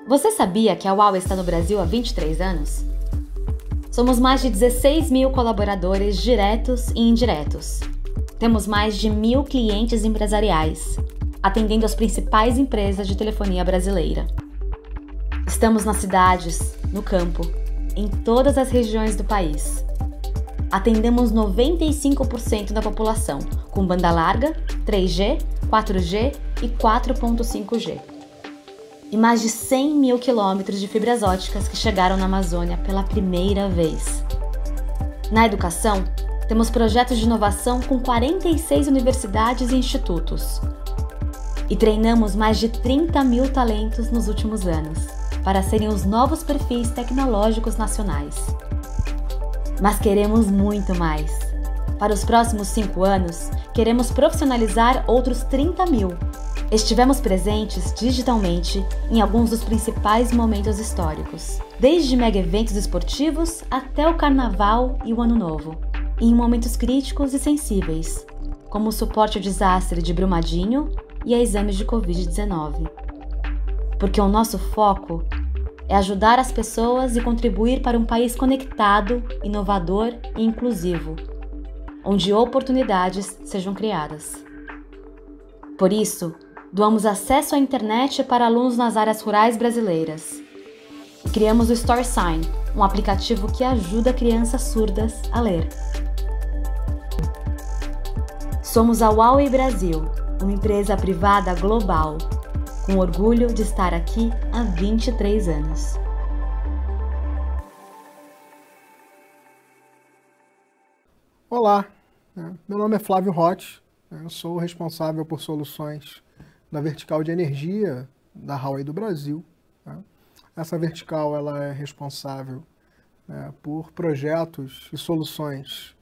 Você sabia que a Huawei está no Brasil há 23 anos? Somos mais de 16 mil colaboradores diretos e indiretos. Temos mais de 1.000 clientes empresariais, atendendo as principais empresas de telefonia brasileira. Estamos nas cidades, no campo, em todas as regiões do país. Atendemos 95% da população, com banda larga, 3G, 4G e 4.5G. E mais de 100 mil quilômetros de fibras óticas que chegaram na Amazônia pela primeira vez. Na educação, temos projetos de inovação com 46 universidades e institutos. E treinamos mais de 30 mil talentos nos últimos anos, para serem os novos perfis tecnológicos nacionais. Mas queremos muito mais. Para os próximos 5 anos, queremos profissionalizar outros 30 mil. Estivemos presentes digitalmente em alguns dos principais momentos históricos, desde mega eventos esportivos até o Carnaval e o Ano Novo, e em momentos críticos e sensíveis, como o suporte ao desastre de Brumadinho e a exames de Covid-19. Porque o nosso foco é ajudar as pessoas e contribuir para um país conectado, inovador e inclusivo, onde oportunidades sejam criadas. Por isso, doamos acesso à internet para alunos nas áreas rurais brasileiras. Criamos o StorySign, um aplicativo que ajuda crianças surdas a ler. Somos a Huawei Brasil, uma empresa privada global, com orgulho de estar aqui há 23 anos. Olá, meu nome é Flávio Roth, eu sou o responsável por soluções da vertical de energia da Huawei do Brasil. Essa vertical ela é responsável por projetos e soluções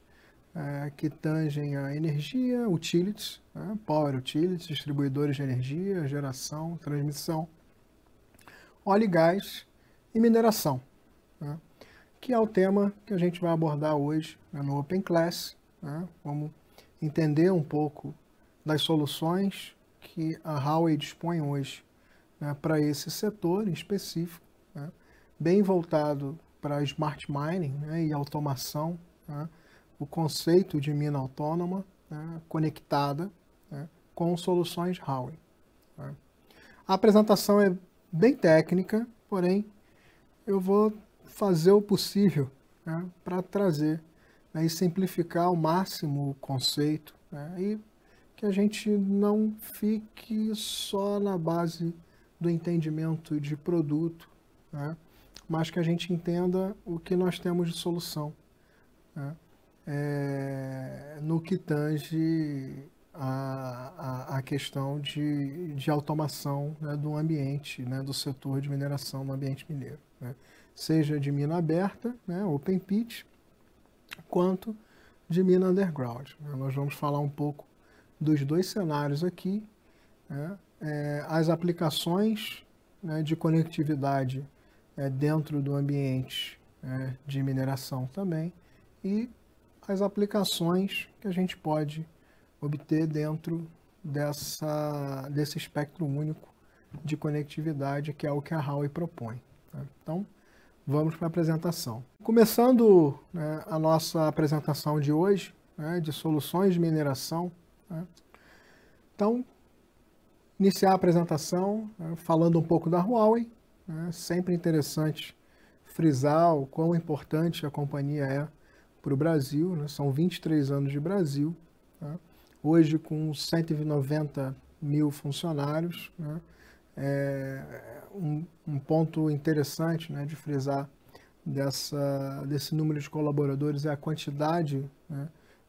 que tangem a energia, utilities, power utilities, distribuidores de energia, geração, transmissão, óleo e gás e mineração, que é o tema que a gente vai abordar hoje no Open Class. Vamos entender um pouco das soluções que a Huawei dispõe hoje para esse setor em específico, bem voltado para Smart Mining e automação, o conceito de mina autônoma conectada com soluções Huawei. A apresentação é bem técnica, porém eu vou fazer o possível para trazer e simplificar ao máximo o conceito e que a gente não fique só na base do entendimento de produto, mas que a gente entenda o que nós temos de solução no que tange a questão de automação do ambiente, do setor de mineração no ambiente mineiro, seja de mina aberta, open pit, quanto de mina underground. Nós vamos falar um pouco dos dois cenários aqui, as aplicações de conectividade dentro do ambiente de mineração também, e as aplicações que a gente pode obter dentro desse espectro único de conectividade, que é o que a Huawei propõe. Então, vamos para a apresentação. Começando a nossa apresentação de hoje, de soluções de mineração. Então, iniciar a apresentação falando um pouco da Huawei. Sempre interessante frisar o quão importante a companhia é para o Brasil. São 23 anos de Brasil, hoje com 190 mil funcionários. Um ponto interessante de frisar desse número de colaboradores é a quantidade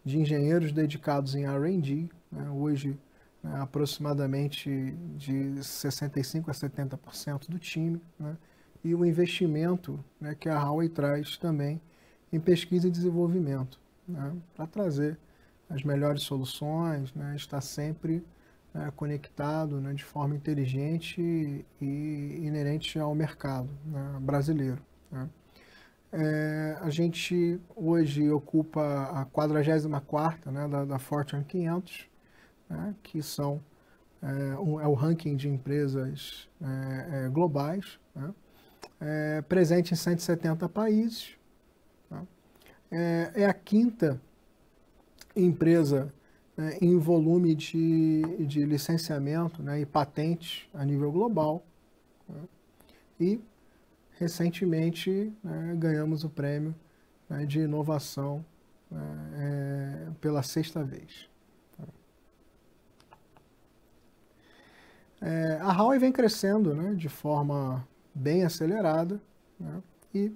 de engenheiros dedicados em R&D, hoje aproximadamente de 65% a 70% do time, e o investimento que a Huawei traz também em pesquisa e desenvolvimento, para trazer as melhores soluções, estar sempre conectado de forma inteligente e inerente ao mercado brasileiro. A gente hoje ocupa a 44ª da Fortune 500, que são é o ranking de empresas globais, né? Presente em 170 países. Tá? É a quinta empresa em volume de licenciamento, né, e patentes a nível global. Né? E, recentemente, né, ganhamos o prêmio, né, de inovação pela sexta vez. A Huawei vem crescendo, né, de forma bem acelerada, né, e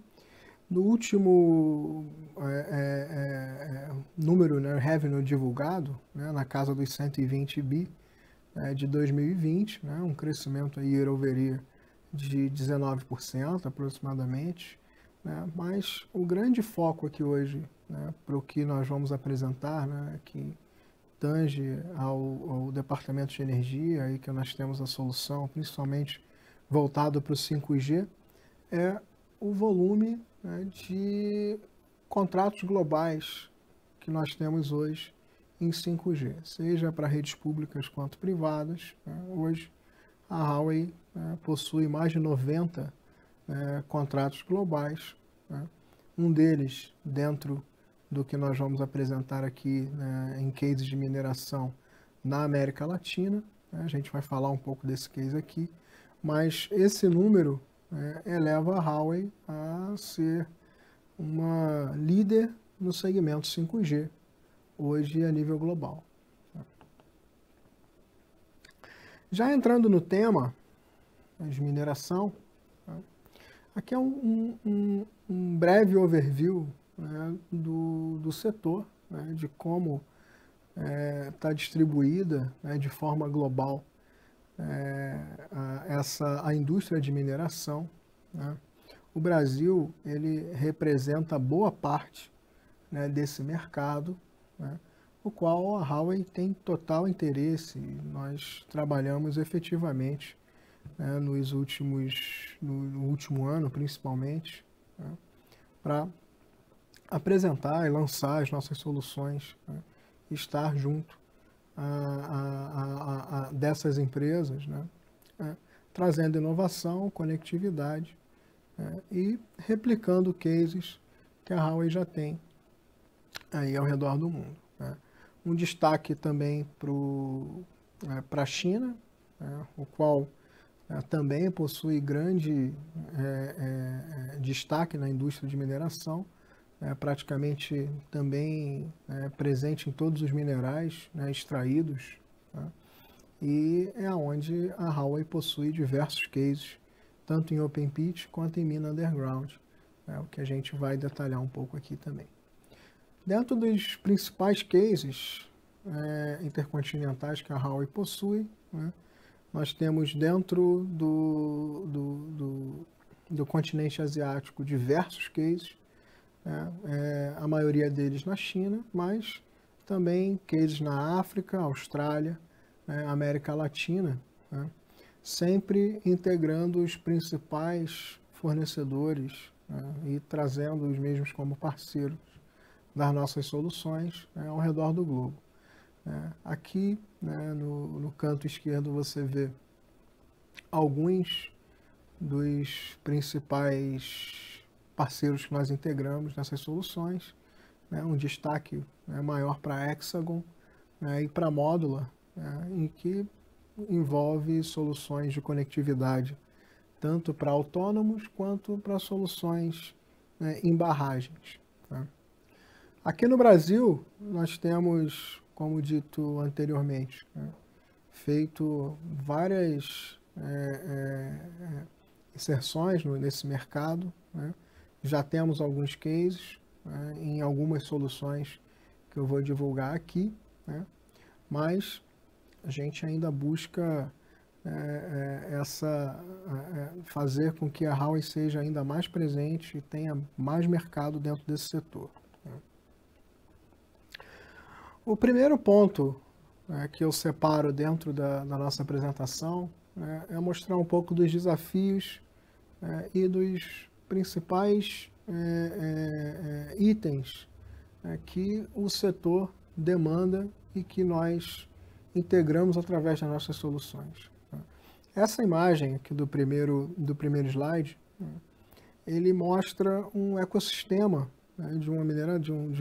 no último número, né, revenue divulgado, né, na casa dos 120 bi de 2020, né, um crescimento aí year over year de 19% aproximadamente, né, mas o grande foco aqui hoje, né, para o que nós vamos apresentar, né, que tange ao departamento de energia, aí que nós temos a solução, principalmente voltado para o 5G, é o volume, né, de contratos globais que nós temos hoje em 5G, seja para redes públicas quanto privadas. Né? Hoje a Huawei, né, possui mais de 90 contratos globais, né? Um deles dentro do que nós vamos apresentar aqui, né, em cases de mineração na América Latina. Né? A gente vai falar um pouco desse case aqui, mas esse número eleva a Huawei a ser uma líder no segmento 5G, hoje a nível global. Já entrando no tema de mineração, aqui é um breve overview, né, do setor, né, de como está distribuída, né, de forma global a indústria de mineração. Né. O Brasil ele representa boa parte, né, desse mercado, né, o qual a Huawei tem total interesse. Nós trabalhamos efetivamente, né, no último ano, principalmente, né, para apresentar e lançar as nossas soluções, né, estar junto dessas empresas, né, trazendo inovação, conectividade, e replicando cases que a Huawei já tem aí ao redor do mundo. Né. Um destaque também para a China, né, o qual também possui grande destaque na indústria de mineração, praticamente também presente em todos os minerais, né, extraídos, tá? E é onde a Huawei possui diversos cases, tanto em open pit quanto em mina underground, o que a gente vai detalhar um pouco aqui também. Dentro dos principais cases intercontinentais que a Huawei possui, né, nós temos dentro do continente asiático diversos cases, a maioria deles na China, mas também cases na África, Austrália, América Latina, né, sempre integrando os principais fornecedores, né, e trazendo os mesmos como parceiros das nossas soluções, ao redor do globo. Aqui, né, no canto esquerdo, você vê alguns dos principais parceiros que nós integramos nessas soluções, né, um destaque, né, maior para a Hexagon, né, e para a Módula, né, em que envolve soluções de conectividade tanto para autônomos quanto para soluções, né, em barragens. Tá? Aqui no Brasil, nós temos, como dito anteriormente, né, feito várias inserções nesse mercado, né? Já temos alguns cases, né, em algumas soluções que eu vou divulgar aqui, né? Mas a gente ainda busca fazer com que a Huawei seja ainda mais presente e tenha mais mercado dentro desse setor. Né? O primeiro ponto que eu separo dentro da nossa apresentação é mostrar um pouco dos desafios e dos principais itens que o setor demanda e que nós integramos através das nossas soluções. Essa imagem aqui do primeiro slide, ele mostra um ecossistema, né, de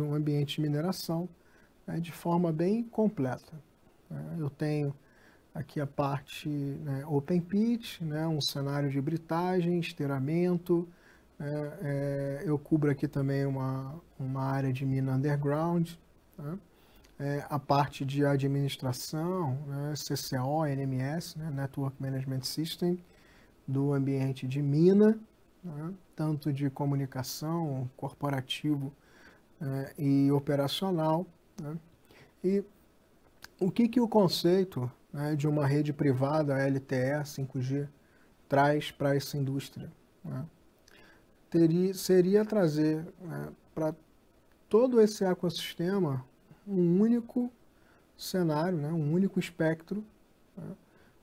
um ambiente de mineração, né, de forma bem completa. Eu tenho aqui a parte, né, Open Pit, né, um cenário de britagem, esteiramento. Eu cubro aqui também uma área de mina underground. Né, a parte de administração, né, CCO, NMS, né, Network Management System, do ambiente de mina, né, tanto de comunicação, corporativo, e operacional. Né, e o que o conceito, né, de uma rede privada LTE 5G traz para essa indústria? Né? Seria trazer, né, para todo esse ecossistema um único cenário, né, um único espectro, né,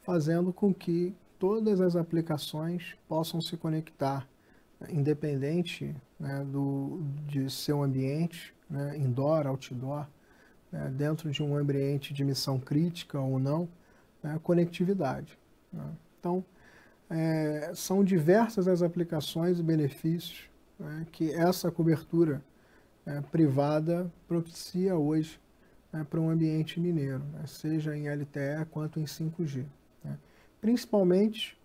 fazendo com que todas as aplicações possam se conectar, né, independente, né, de seu ambiente, né, indoor, outdoor, né, dentro de um ambiente de missão crítica ou não, né, conectividade. Né. Então, são diversas as aplicações e benefícios, né, que essa cobertura privada propicia hoje, né, para um ambiente mineiro, né, seja em LTE quanto em 5G. Né. Principalmente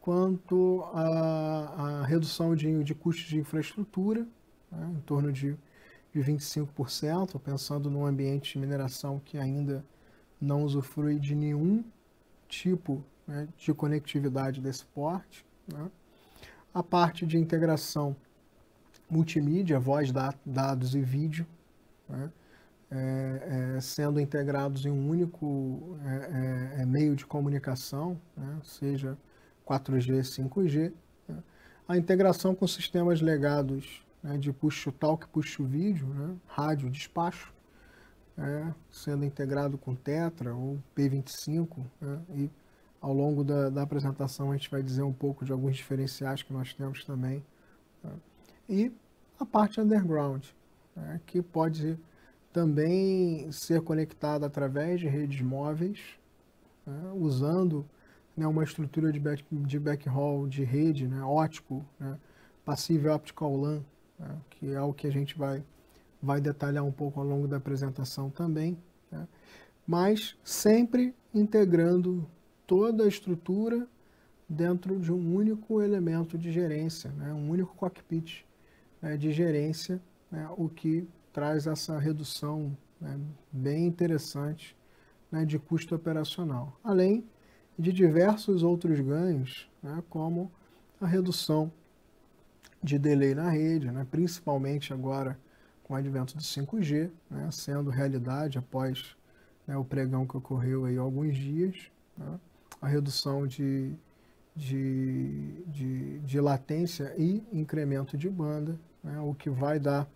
quanto à redução de custos de infraestrutura, né, em torno de 25%, pensando num ambiente de mineração que ainda não usufrui de nenhum tipo, né, de conectividade desse porte. Né. A parte de integração multimídia, voz, dados e vídeo, né, sendo integrados em um único meio de comunicação, né, seja 4G, 5G. Né. A integração com sistemas legados, né, de push-to-talk, push-to-vídeo, né, rádio, despacho, sendo integrado com Tetra ou P25, né, e ao longo da apresentação a gente vai dizer um pouco de alguns diferenciais que nós temos também. Né. E a parte underground, né, que pode também ser conectada através de redes móveis, né, usando, né, uma estrutura de backhaul de rede, né, ótico, né, Passive Optical LAN, né, que é o que a gente vai detalhar um pouco ao longo da apresentação também, né, mas sempre integrando toda a estrutura dentro de um único elemento de gerência, né, um único cockpit, né, de gerência, né, o que traz essa redução, né, bem interessante, né, de custo operacional, além de diversos outros ganhos, né, como a redução de delay na rede, né, principalmente agora com o advento do 5G, né, sendo realidade após, né, o pregão que ocorreu aí há alguns dias, né, a redução de latência e incremento de banda, né, o que vai dar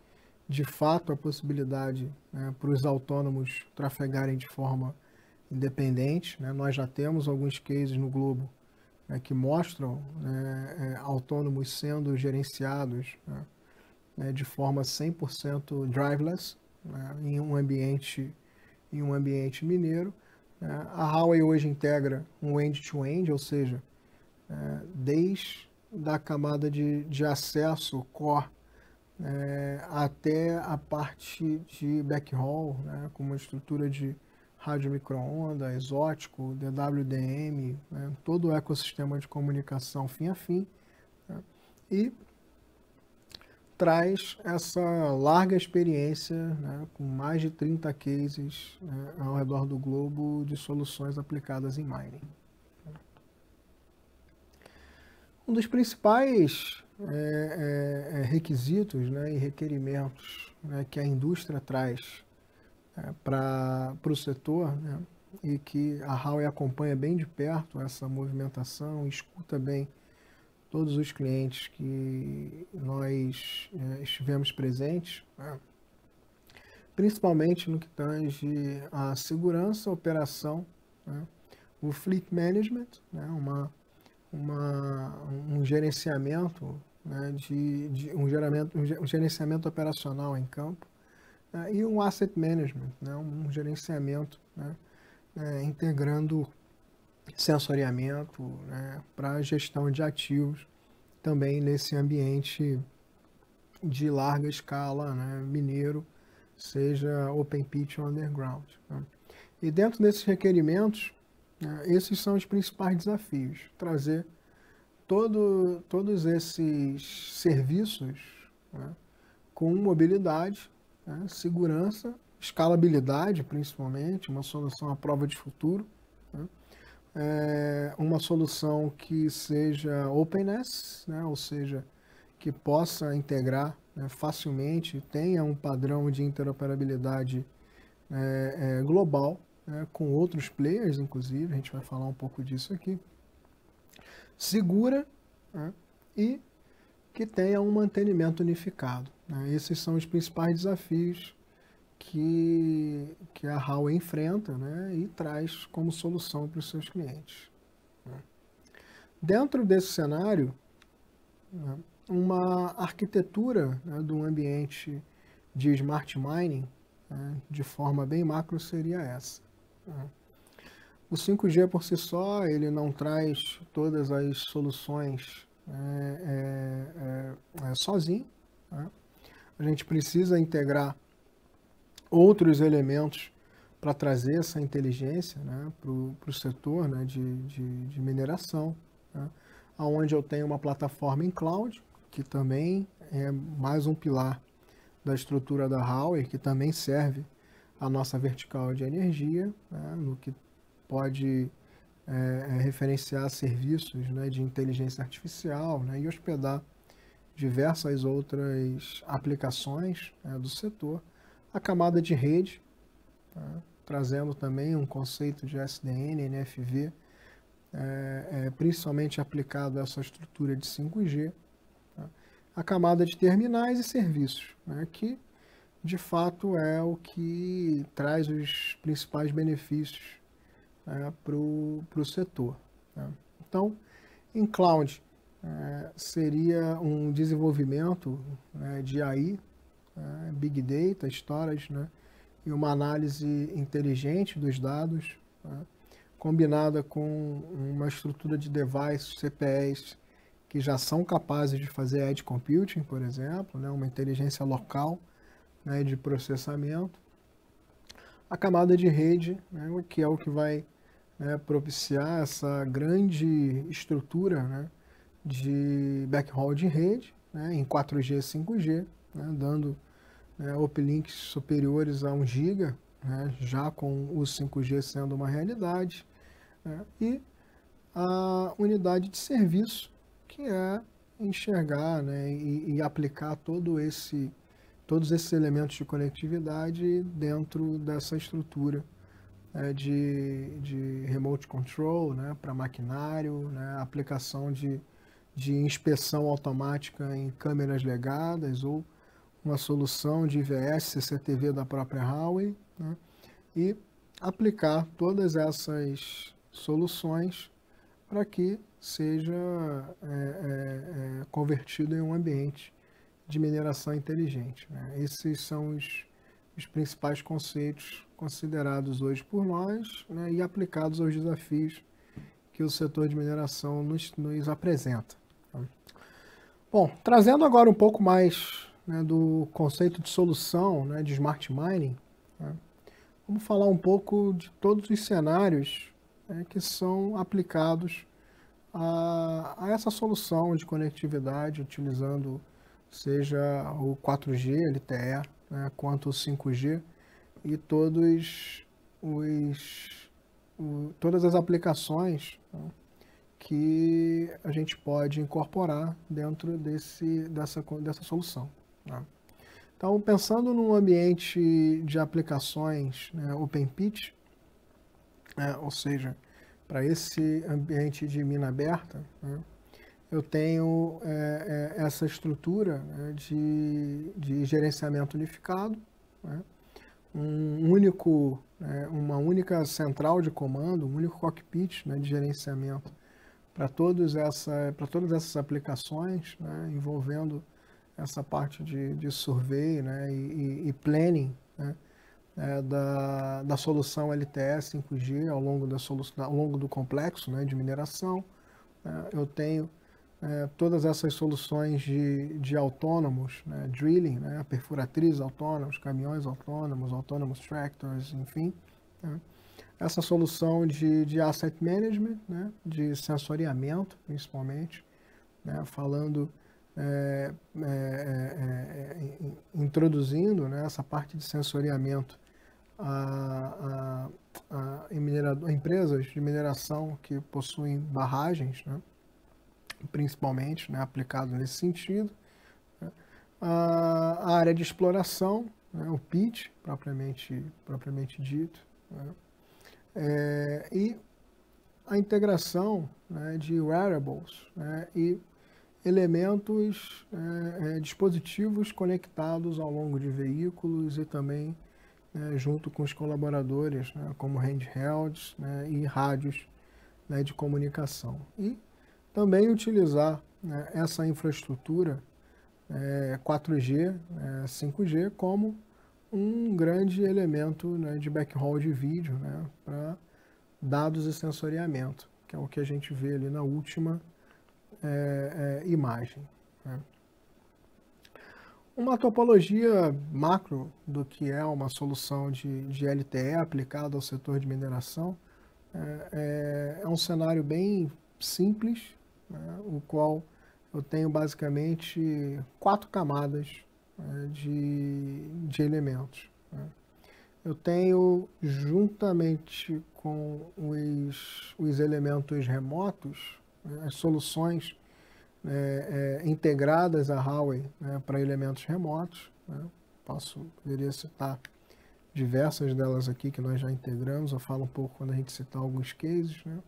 de fato a possibilidade, né, para os autônomos trafegarem de forma independente. Né. Nós já temos alguns cases no globo, né, que mostram, né, autônomos sendo gerenciados, né, de forma 100% driverless, né, em um ambiente mineiro. Né. A Huawei hoje integra um end-to-end, ou seja, desde a camada de acesso core, até a parte de backhaul, né, com uma estrutura de rádio micro-onda, exótico, DWDM, né, todo o ecossistema de comunicação fim a fim, né, e traz essa larga experiência, né, com mais de 30 cases, né, ao redor do globo de soluções aplicadas em mining. Um dos principais requisitos, né, e requerimentos, né, que a indústria traz para o setor, né, e que a Huawei acompanha bem de perto essa movimentação, escuta bem todos os clientes que nós estivemos presentes, né, principalmente no que tange a segurança, a operação, né, o fleet management, né, um gerenciamento, né, um gerenciamento operacional em campo, né, e um asset management, né, um gerenciamento, né, integrando sensoriamento, né, para gestão de ativos também nesse ambiente de larga escala, né, mineiro, seja open pit ou underground. Né. E dentro desses requerimentos, né, esses são os principais desafios: trazer todos esses serviços, né, com mobilidade, né, segurança, escalabilidade, principalmente, uma solução à prova de futuro, né, uma solução que seja openness, né, ou seja, que possa integrar, né, facilmente, tenha um padrão de interoperabilidade global, né, com outros players, inclusive, a gente vai falar um pouco disso aqui, segura, né, e que tenha um mantenimento unificado. Né. Esses são os principais desafios que a Huawei enfrenta, né, e traz como solução para os seus clientes. Né. Dentro desse cenário, né, uma arquitetura, né, do ambiente de smart mining, né, de forma bem macro, seria essa. Né. O 5G por si só, ele não traz todas as soluções sozinho. Né. A gente precisa integrar outros elementos para trazer essa inteligência, né, para o setor, né, de mineração, né, onde eu tenho uma plataforma em cloud, que também é mais um pilar da estrutura da Huawei, que também serve a nossa vertical de energia, né, no que pode referenciar serviços, né, de inteligência artificial, né, e hospedar diversas outras aplicações, né, do setor. A camada de rede, tá, trazendo também um conceito de SDN, NFV, principalmente aplicado a essa estrutura de 5G. Tá. A camada de terminais e serviços, né, que de fato é o que traz os principais benefícios, né, para o setor. Tá. Então, em cloud, seria um desenvolvimento, né, de AI, Big Data, storage, né, e uma análise inteligente dos dados, né, combinada com uma estrutura de devices, CPEs, que já são capazes de fazer edge computing, por exemplo, né, uma inteligência local, né, de processamento. A camada de rede, né, que é o que vai, né, propiciar essa grande estrutura, né, de backhaul de rede, né, em 4G e 5G, né, dando uplinks superiores a 1 GB, né, já com o 5G sendo uma realidade, né, e a unidade de serviço, que é enxergar, né, e aplicar todos esses elementos de conectividade dentro dessa estrutura, né, de remote control, né, para maquinário, né, aplicação de inspeção automática em câmeras legadas ou uma solução de IVS, CCTV da própria Huawei, né, e aplicar todas essas soluções para que seja convertido em um ambiente de mineração inteligente. Né. Esses são os principais conceitos considerados hoje por nós, né, e aplicados aos desafios que o setor de mineração nos apresenta. Tá. Bom, trazendo agora um pouco mais, né, do conceito de solução, né, de smart mining, né, vamos falar um pouco de todos os cenários, né, que são aplicados a essa solução de conectividade, utilizando seja o 4G, LTE, né, quanto o 5G e todas as aplicações, né, que a gente pode incorporar dentro dessa solução. Né. Então, pensando num ambiente de aplicações, né, Open Pit, ou seja, para esse ambiente de mina aberta, né, eu tenho essa estrutura, né, de gerenciamento unificado, né, uma única central de comando, um único cockpit, né, de gerenciamento para todas essas aplicações, né, envolvendo essa parte de survey, né, e planning, né, da solução LTE 5G ao longo, ao longo do complexo, né, de mineração. Eu tenho todas essas soluções de autônomos, né, drilling, né, perfuratrizes autônomos, caminhões autônomos, autonomous tractors, enfim. Né. Essa solução de asset management, né, de sensoriamento, principalmente, né, falando, introduzindo, né, essa parte de sensoriamento em empresas de mineração que possuem barragens, né, principalmente, né, aplicado nesse sentido. Né. A área de exploração, né, o PIT, propriamente dito, né, e a integração, né, de wearables, né, e elementos, dispositivos conectados ao longo de veículos e também, né, junto com os colaboradores, né, como handhelds, né, e rádios, né, de comunicação. E também utilizar, né, essa infraestrutura 4G, 5G como um grande elemento, né, de backhaul de vídeo, né, para dados e sensoriamento, que é o que a gente vê ali na última imagem. Né. Uma topologia macro do que é uma solução de LTE aplicada ao setor de mineração é um cenário bem simples, né, o qual eu tenho basicamente 4 camadas de elementos. Né. Eu tenho, juntamente com os elementos remotos, né, as soluções integradas à Huawei, né, para elementos remotos. Né. Poderia citar diversas delas aqui que nós já integramos, eu falo um pouco quando a gente citar alguns cases, né.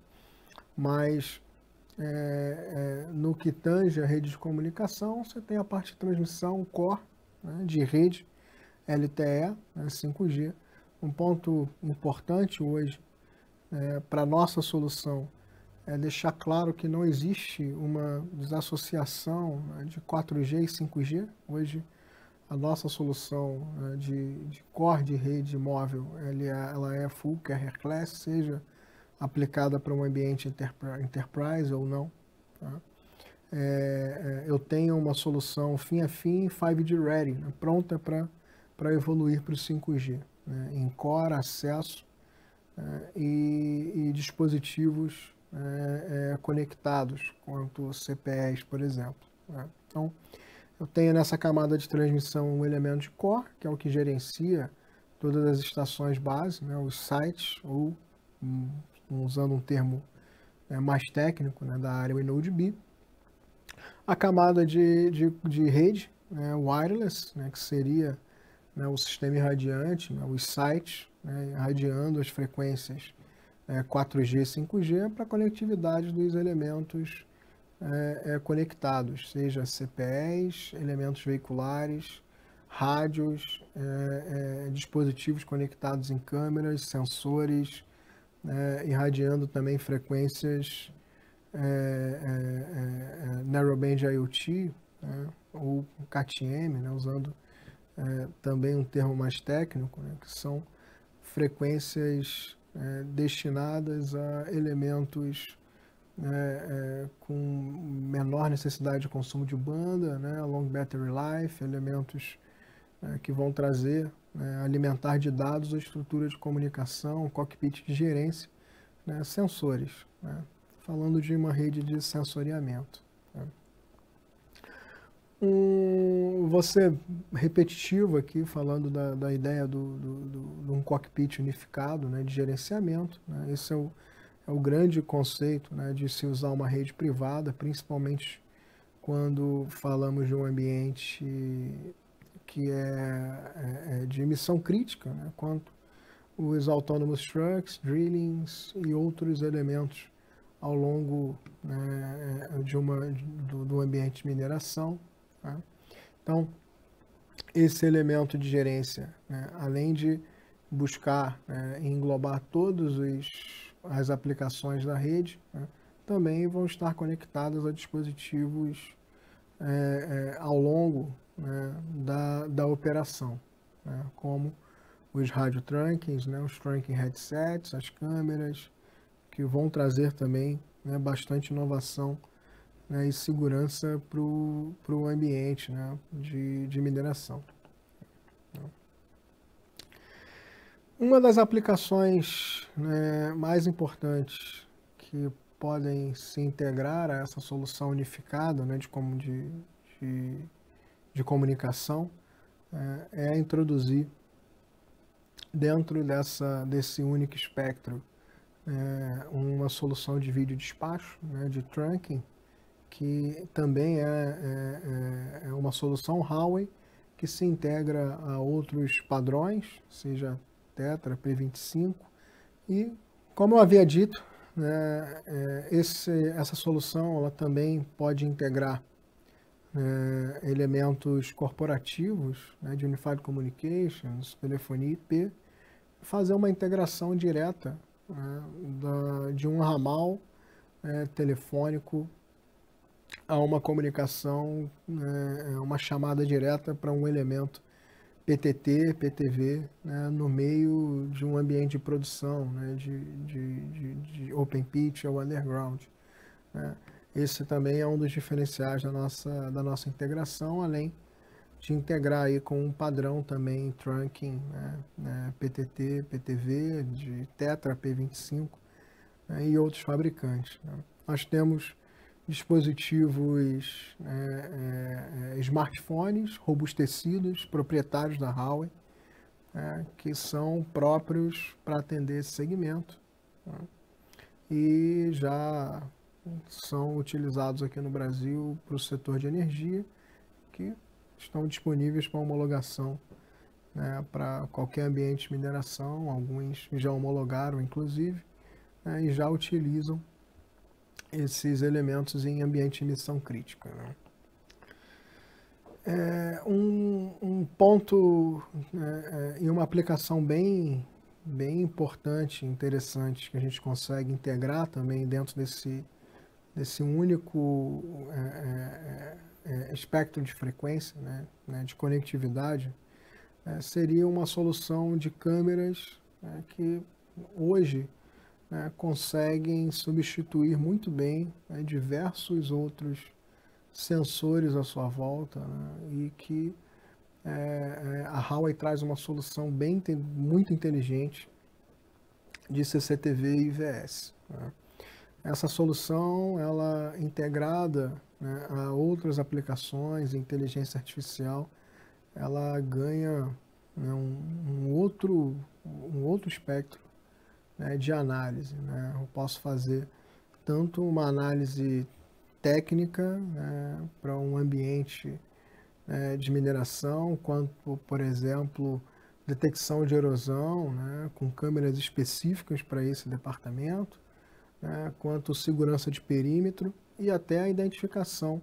Mas no que tange a rede de comunicação, você tem a parte de transmissão core, né, de rede LTE, né, 5G. Um ponto importante hoje para a nossa solução é deixar claro que não existe uma desassociação, né, de 4G e 5G. Hoje, a nossa solução, né, de core de rede móvel, ela é full carrier class, seja aplicada para um ambiente enterprise ou não. Tá? Eu tenho uma solução fim a fim 5G ready, né, pronta para evoluir para o 5G, né, em core, acesso e dispositivos conectados, quanto CPEs, por exemplo. Né. Então, eu tenho nessa camada de transmissão um elemento de core, que é o que gerencia todas as estações base, né, os sites, ou usando um termo mais técnico, né, da área, o Node-B. A camada de rede, né, wireless, né, que seria, né, o sistema irradiante, né, os sites, né, irradiando as frequências 4G e 5G para a conectividade dos elementos conectados, seja CPEs, elementos veiculares, rádios, dispositivos conectados em câmeras, sensores, irradiando também frequências Narrowband IoT, né, ou CAT-M, né, usando também um termo mais técnico, né, que são frequências destinadas a elementos com menor necessidade de consumo de banda, né, long battery life, elementos que vão trazer, alimentar de dados a estrutura de comunicação, cockpit de gerência, né, sensores, né, falando de uma rede de sensoriamento. Né. Vou ser repetitivo aqui, falando da ideia de um cockpit unificado, né, de gerenciamento. Né. Esse é o grande conceito, né, de se usar uma rede privada, principalmente quando falamos de um ambiente que é de emissão crítica, né, quanto os autonomous trucks, drillings e outros elementos ao longo, né, do ambiente de mineração. Tá? Então, esse elemento de gerência, né, além de buscar englobar todas as aplicações da rede, né, também vão estar conectadas a dispositivos ao longo, né, da operação, né, como os radio trunkings, né, os trunking headsets, as câmeras, que vão trazer também, né, bastante inovação, né, e segurança para o ambiente, né, de mineração. Uma das aplicações, né, mais importantes que podem se integrar a essa solução unificada, né, de comunicação é introduzir dentro desse único espectro uma solução de vídeo despacho, né, de trunking, que também é uma solução Huawei que se integra a outros padrões, seja Tetra, P25, e como eu havia dito, né, essa solução ela também pode integrar elementos corporativos, né, de Unified Communications, telefonia IP, fazer uma integração direta, né, de um ramal telefônico a uma comunicação, uma chamada direta para um elemento PTT, PTV, né, no meio de um ambiente de produção, né, de open pitch ou underground. Né. Esse também é um dos diferenciais da nossa integração, além de integrar aí com um padrão também trunking, né, PTT, PTV, de Tetra, P25, né, e outros fabricantes. Né. Nós temos dispositivos, smartphones robustecidos, proprietários da Huawei, que são próprios para atender esse segmento, né, e já são utilizados aqui no Brasil para o setor de energia, que estão disponíveis para homologação, né, para qualquer ambiente de mineração. Alguns já homologaram, inclusive, né, e já utilizam esses elementos em ambiente de missão crítica. Né. Um ponto e uma aplicação bem importante, interessante, que a gente consegue integrar também dentro desse único espectro de frequência, né, de conectividade, seria uma solução de câmeras que hoje conseguem substituir muito bem diversos outros sensores à sua volta, né, e que a Huawei traz uma solução muito inteligente de CCTV e IVS. Né. Essa solução, ela integrada, né, a outras aplicações, inteligência artificial, ela ganha, né, um outro espectro, né, de análise. Né. Eu posso fazer tanto uma análise técnica, né, para um ambiente de mineração, quanto, por exemplo, detecção de erosão, né, com câmeras específicas para esse departamento, né, quanto segurança de perímetro e até a identificação,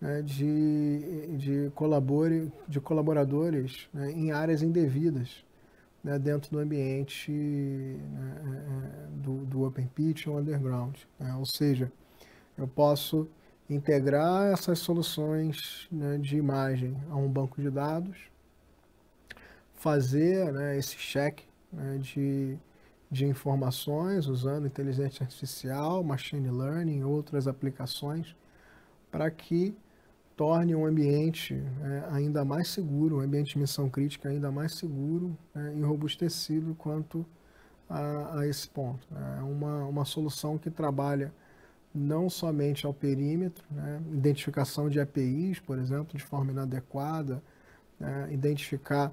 né, de colaboradores, né, em áreas indevidas, né, dentro do ambiente, né, do open pit ou underground. Né. Ou seja, eu posso integrar essas soluções, né, de imagem a um banco de dados, fazer, né, esse check, né, de informações usando inteligência artificial, machine learning e outras aplicações para que torne um ambiente ainda mais seguro, um ambiente de missão crítica ainda mais seguro, e robustecido quanto a esse ponto. É uma solução que trabalha não somente ao perímetro, né, identificação de APIs, por exemplo, de forma inadequada, identificar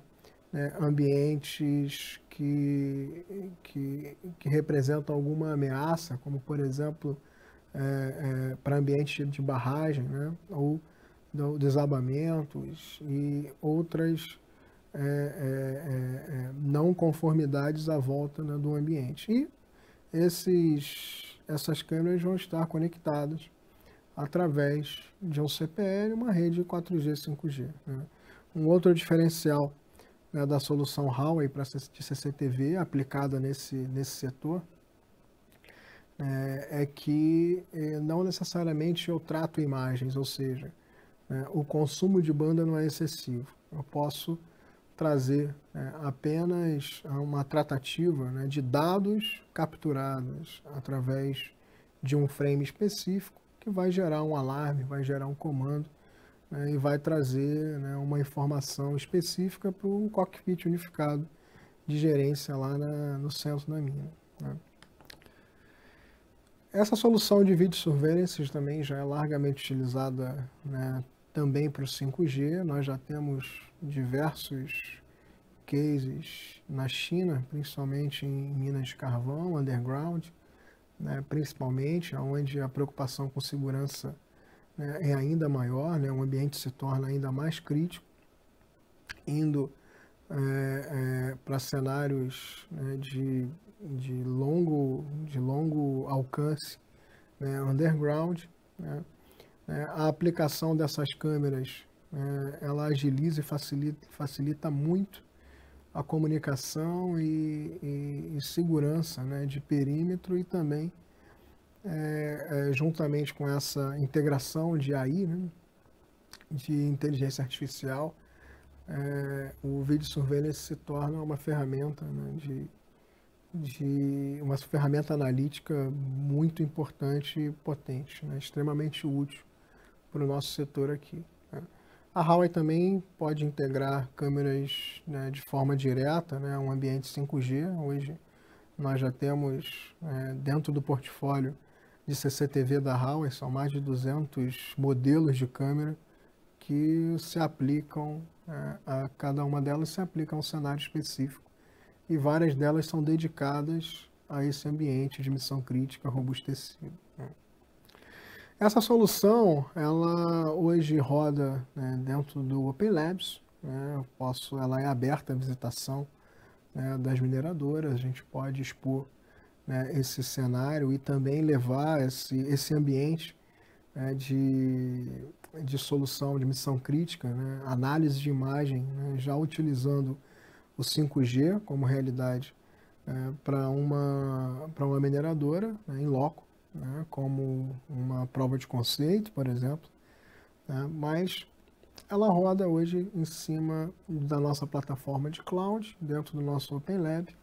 ambientes que representam alguma ameaça, como por exemplo para ambientes de barragem, né, ou desabamentos e outras não conformidades à volta, né, do ambiente. E essas câmeras vão estar conectadas através de um CPL e uma rede 4G, 5G. Né. Um outro diferencial, né, da solução Huawei para de CCTV aplicada nesse setor é que não necessariamente eu trato imagens, ou seja, o consumo de banda não é excessivo. Eu posso trazer apenas uma tratativa, né, de dados capturados através de um frame específico que vai gerar um alarme, vai gerar um comando, né, e vai trazer, né, uma informação específica para o cockpit unificado de gerência lá no centro da mina, né. Essa solução de video surveillance também já é largamente utilizada, né, também para o 5G. Nós já temos diversos cases na China, principalmente em minas de carvão, underground, né, principalmente, onde a preocupação com segurança, né, é ainda maior, né, o ambiente se torna ainda mais crítico, indo para cenários, né, de longo alcance, né, underground, né. A aplicação dessas câmeras, ela agiliza e facilita muito a comunicação e segurança, né, de perímetro, e também juntamente com essa integração de AI, né, de inteligência artificial, o video surveillance se torna uma ferramenta, né, uma ferramenta analítica muito importante e potente, né, extremamente útil para o nosso setor aqui, né. A Huawei também pode integrar câmeras, né, de forma direta, né, um ambiente 5G. Hoje nós já temos, dentro do portfólio de CCTV da Huawei, são mais de 200 modelos de câmera que se aplicam, a cada uma delas se aplica a um cenário específico, e várias delas são dedicadas a esse ambiente de missão crítica robustecido, né. Essa solução, ela hoje roda, né, dentro do Open Labs, né, ela é aberta à visitação, né, das mineradoras. A gente pode expor, né, esse cenário e também levar esse ambiente, né, de solução de missão crítica, né, análise de imagem, né, já utilizando o 5G como realidade, para uma mineradora, né, em loco, né, como uma prova de conceito, por exemplo, né, mas ela roda hoje em cima da nossa plataforma de cloud, dentro do nosso Open Lab,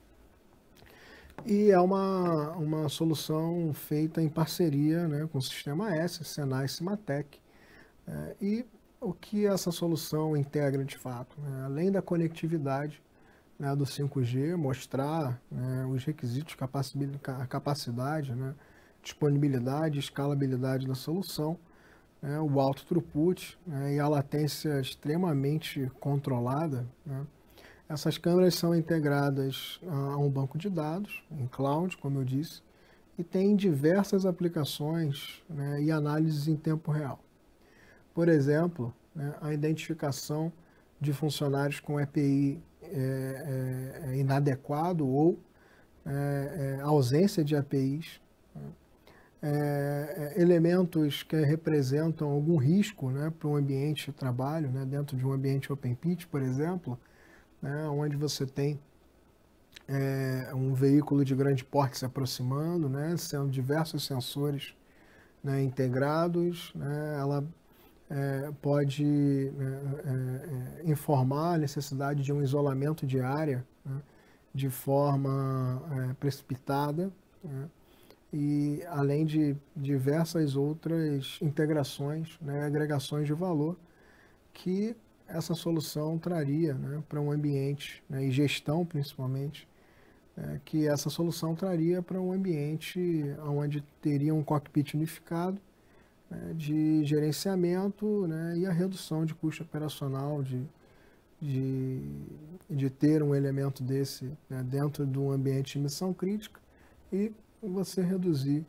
e é uma solução feita em parceria, né, com o Sistema S, Senai e Cimatec. E o que essa solução integra de fato, né? Além da conectividade, né, do 5G, mostrar, né, os requisitos, capacidade, né, disponibilidade e escalabilidade da solução, né, o alto throughput, né, e a latência extremamente controlada, né. Essas câmeras são integradas a um banco de dados, em cloud, como eu disse, e tem diversas aplicações, né, e análises em tempo real. Por exemplo, né, a identificação de funcionários com EPI inadequado ou ausência de APIs, elementos que representam algum risco, né, para um ambiente de trabalho, né, dentro de um ambiente Open Pit, por exemplo, né, onde você tem um veículo de grande porte se aproximando, né, sendo diversos sensores, né, integrados, né, ela pode informar a necessidade de um isolamento de área, né, de forma precipitada, né, e além de diversas outras integrações, né, agregações de valor que essa solução traria, né, para um ambiente, né, e gestão principalmente, que essa solução traria para um ambiente onde teria um cockpit unificado, né, de gerenciamento, né, e a redução de custo operacional de ter um elemento desse, né, dentro de um ambiente de missão crítica, e você reduzir,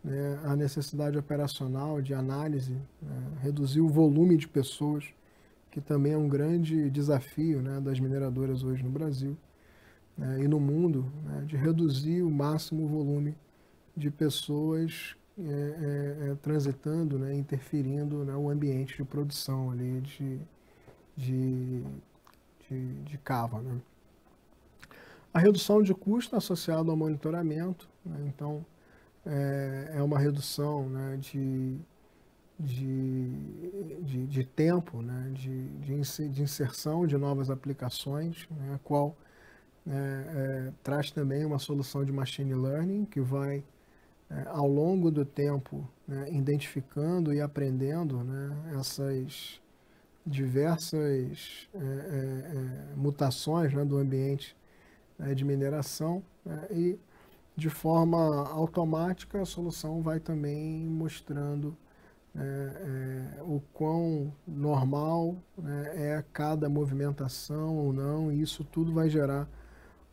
né, a necessidade operacional de análise, né, reduzir o volume de pessoas, que também é um grande desafio, né, das mineradoras hoje no Brasil, né, e no mundo, né, de reduzir o máximo o volume de pessoas transitando, né, interferindo, né, o ambiente de produção ali de cava, né. A redução de custo associada ao monitoramento, né, então é uma redução, né, de tempo, né, de inserção de novas aplicações, né, a qual traz também uma solução de machine learning que vai, ao longo do tempo, né, identificando e aprendendo, né, essas diversas mutações, né, do ambiente, né, de mineração, né, e de forma automática a solução vai também mostrando o quão normal, né, é cada movimentação ou não, e isso tudo vai gerar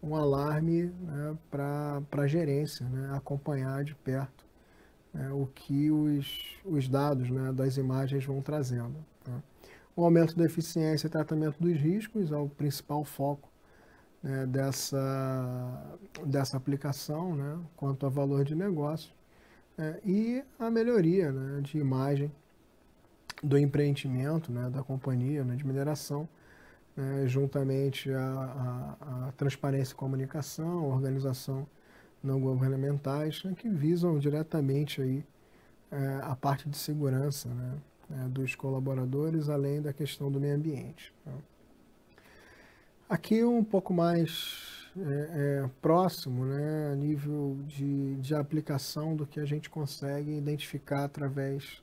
um alarme, né, para a gerência, né, acompanhar de perto, né, o que os dados, né, das imagens vão trazendo. Tá? O aumento da eficiência e tratamento dos riscos é o principal foco, né, dessa aplicação, né, quanto a valor de negócio, e a melhoria, né, de imagem do empreendimento, né, da companhia, né, de mineração, juntamente à transparência e comunicação, à organização não governamentais, né, que visam diretamente aí, a parte de segurança, né, dos colaboradores, além da questão do meio ambiente. Tá? Aqui um pouco mais próximo, né, a nível de aplicação do que a gente consegue identificar através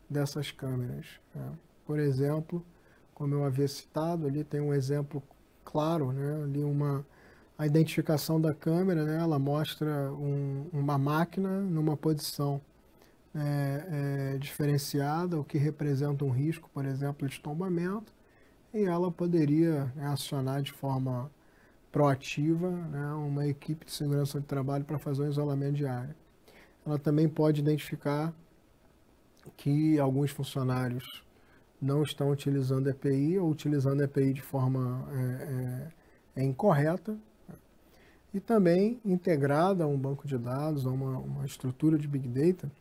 dessas câmeras. Tá? Por exemplo, como eu havia citado, ali tem um exemplo claro, né, ali a identificação da câmera, né, ela mostra uma máquina numa posição diferenciada, o que representa um risco, por exemplo, de tombamento, e ela poderia, né, acionar de forma proativa, né, uma equipe de segurança de trabalho para fazer um isolamento de área. Ela também pode identificar que alguns funcionários não estão utilizando EPI ou utilizando EPI de forma incorreta, e também integrada a um banco de dados, a uma estrutura de Big Data,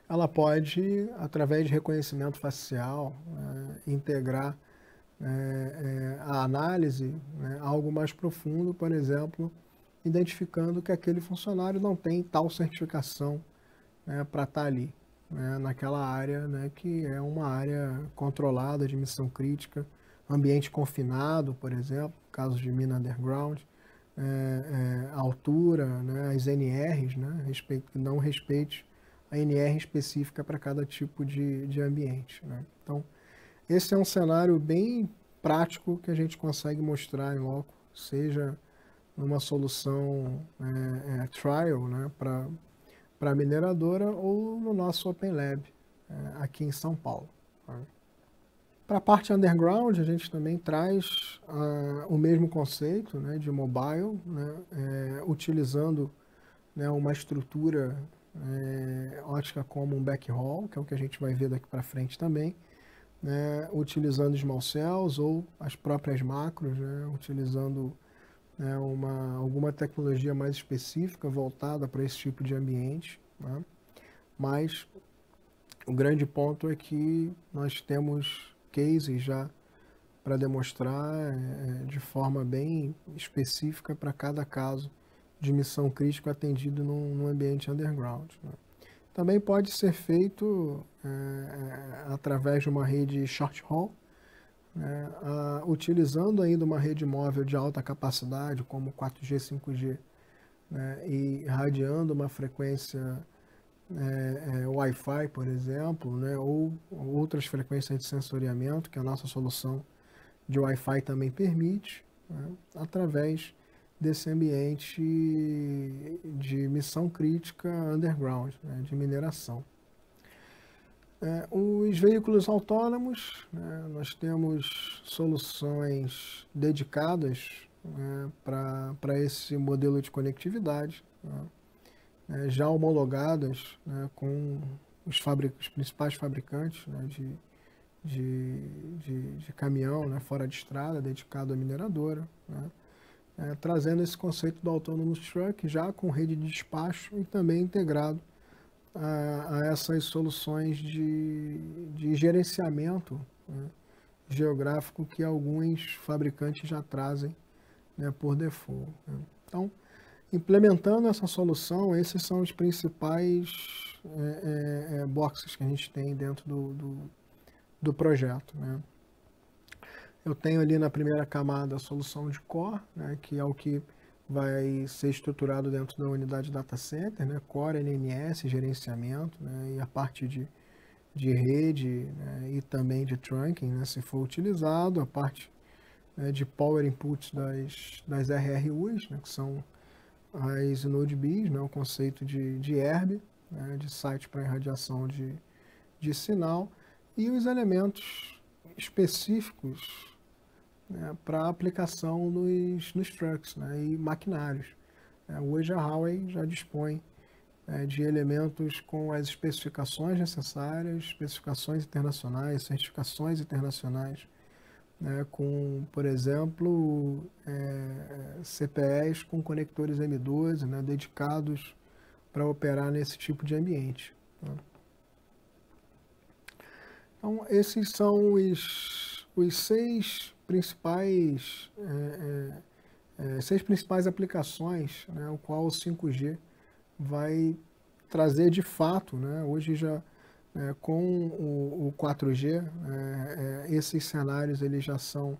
ela pode, através de reconhecimento facial, integrar a análise, né, algo mais profundo, por exemplo, identificando que aquele funcionário não tem tal certificação, né, para estar ali, né, naquela área, né, que é uma área controlada de missão crítica, ambiente confinado, por exemplo, casos de mina underground, a altura, né, as NRs, né, não respeite a NR específica para cada tipo de ambiente. Né. Então, esse é um cenário bem prático que a gente consegue mostrar em loco, seja numa solução trial, né, para a mineradora, ou no nosso Open Lab, aqui em São Paulo. Tá? Para a parte underground, a gente também traz o mesmo conceito, né, de mobile, né, utilizando, né, uma estrutura ótica como um backhaul, que é o que a gente vai ver daqui para frente também, né, utilizando small cells ou as próprias macros, né, utilizando, né, alguma tecnologia mais específica voltada para esse tipo de ambiente. Né? Mas o grande ponto é que nós temos cases já para demonstrar de forma bem específica para cada caso de missão crítica atendido num ambiente underground. Né? Também pode ser feito através de uma rede short haul, né, utilizando ainda uma rede móvel de alta capacidade, como 4G, 5G, né, e irradiando uma frequência Wi-Fi, por exemplo, né, ou outras frequências de sensoriamento, que a nossa solução de Wi-Fi também permite, né, através desse ambiente de missão crítica underground, né, de mineração. Os veículos autônomos, né, nós temos soluções dedicadas, né, para esse modelo de conectividade, né, já homologadas, né, com os principais fabricantes, né, de caminhão, né, fora de estrada, dedicado à mineradora, né, trazendo esse conceito do Autonomous Truck já com rede de despacho e também integrado a essas soluções de gerenciamento, né, geográfico que alguns fabricantes já trazem, né, por default. Né. Então, Implementando essa solução, esses são os principais boxes que a gente tem dentro do projeto, né? Eu tenho ali na primeira camada a solução de core, né, que é o que vai ser estruturado dentro da unidade data center, né, core, NMS, gerenciamento, né, e a parte de rede, né, e também de trunking, né, se for utilizado, a parte, né, de power inputs das RRUs, né, que são as Node Bs, né, o conceito de ERB, né, de site para irradiação de sinal, e os elementos específicos, né, para aplicação nos trucks, né, e maquinários. Hoje a Huawei já dispõe de elementos com as especificações necessárias, especificações internacionais, certificações internacionais, né, com, por exemplo, CPEs com conectores M12, né, dedicados para operar nesse tipo de ambiente, né. Então, esses são os seis principais aplicações, né, o qual o 5G vai trazer de fato, né, hoje já com o 4G, esses cenários eles já são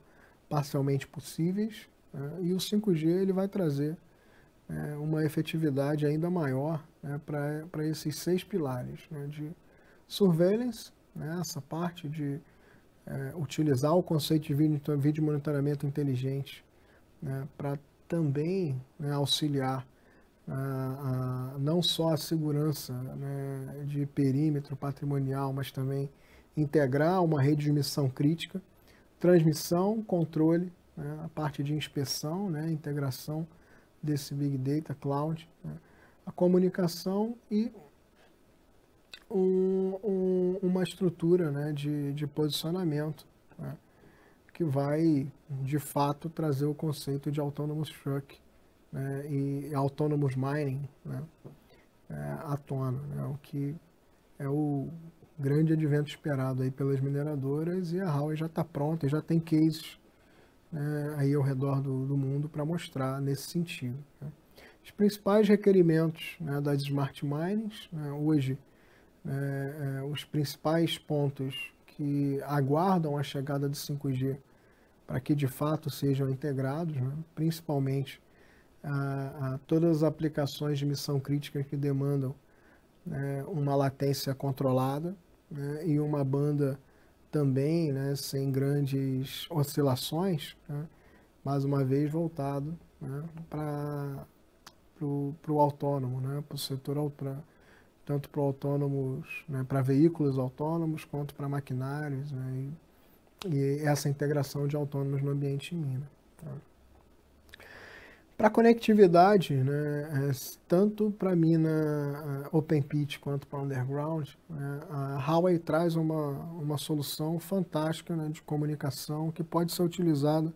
parcialmente possíveis, né, e o 5G ele vai trazer uma efetividade ainda maior, né, para esses seis pilares, né, de surveillance, né, essa parte de utilizar o conceito de vídeo monitoramento inteligente, né, para também, né, auxiliar não só a segurança, né, de perímetro patrimonial, mas também integrar uma rede de missão crítica, transmissão, controle, né, a parte de inspeção, né, integração desse Big Data Cloud, né, a comunicação e uma estrutura, né, de posicionamento, né, que vai, de fato, trazer o conceito de autonomous truck, né, e autonomous mining, né, à tona, né, o que é o grande advento esperado aí pelas mineradoras, e a Huawei já está pronta, já tem cases, né, aí ao redor do mundo para mostrar nesse sentido, né. Os principais requerimentos, né, das smart mines, né, hoje, os principais pontos que aguardam a chegada do 5G para que de fato sejam integrados, né, principalmente a todas as aplicações de missão crítica que demandam, né, uma latência controlada, né, e uma banda também, né, sem grandes oscilações, né, mais uma vez voltado, né, para o autônomo, né, para o setor tanto para autônomos, né, para veículos autônomos, quanto para maquinários, né, e essa integração de autônomos no ambiente em mina. Tá? Para conectividade, né, tanto para mina open pit quanto para underground, né, a Huawei traz uma solução fantástica, né, de comunicação que pode ser utilizada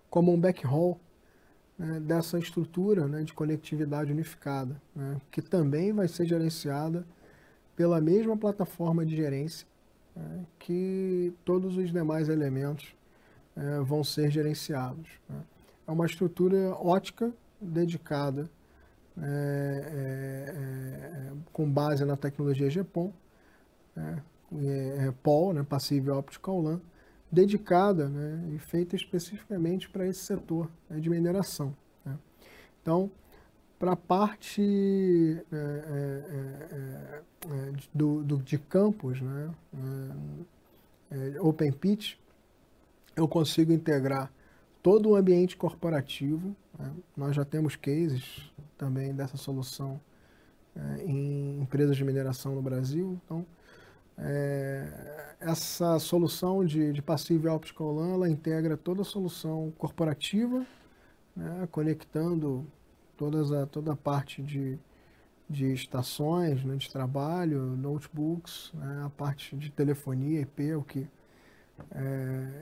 como um backhaul, né, dessa estrutura, né, de conectividade unificada, né, que também vai ser gerenciada pela mesma plataforma de gerência, né, que todos os demais elementos vão ser gerenciados, né. É uma estrutura ótica dedicada, com base na tecnologia GPON, POL, né, Passive Optical LAN, dedicada, né, e feita especificamente para esse setor, né, de mineração, né. Então, para a parte de campos, né, Open Pit, eu consigo integrar todo o ambiente corporativo, né. Nós já temos cases também dessa solução em empresas de mineração no Brasil. Então, essa solução de Passive Optical LAN, ela integra toda a solução corporativa, né, conectando toda a parte de estações, né, de trabalho, notebooks, né, a parte de telefonia IP, o que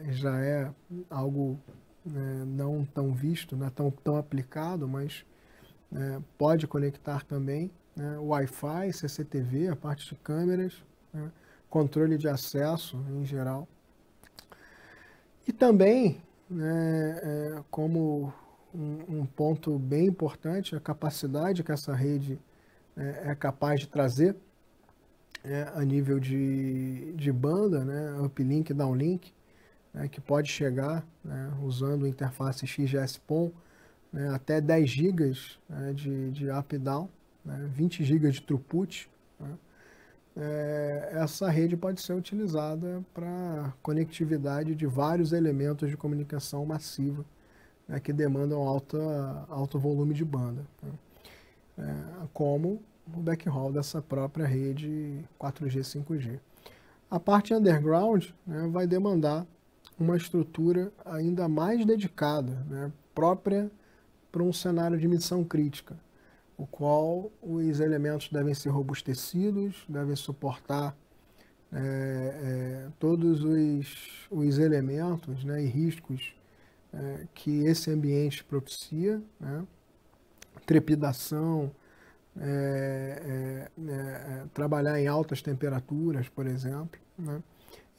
já é algo, né, não tão visto, não é tão aplicado, mas pode conectar também, né, Wi-Fi, CCTV, a parte de câmeras, né, controle de acesso em geral. E também, né, como um ponto bem importante, a capacidade que essa rede é capaz de trazer a nível de banda, né, uplink e downlink, né, que pode chegar, né, usando interface XGS-PON, né, até 10 GB, né, de up e down, né, 20 GB de throughput. Né. Essa rede pode ser utilizada para conectividade de vários elementos de comunicação massiva, né, que demandam alto volume de banda, né, como o backhaul dessa própria rede 4G, 5G. A parte underground, né, vai demandar uma estrutura ainda mais dedicada, né, própria para um cenário de missão crítica, o qual os elementos devem ser robustecidos, devem suportar todos os elementos, né, e riscos que esse ambiente propicia, né, trepidação, trabalhar em altas temperaturas, por exemplo, né?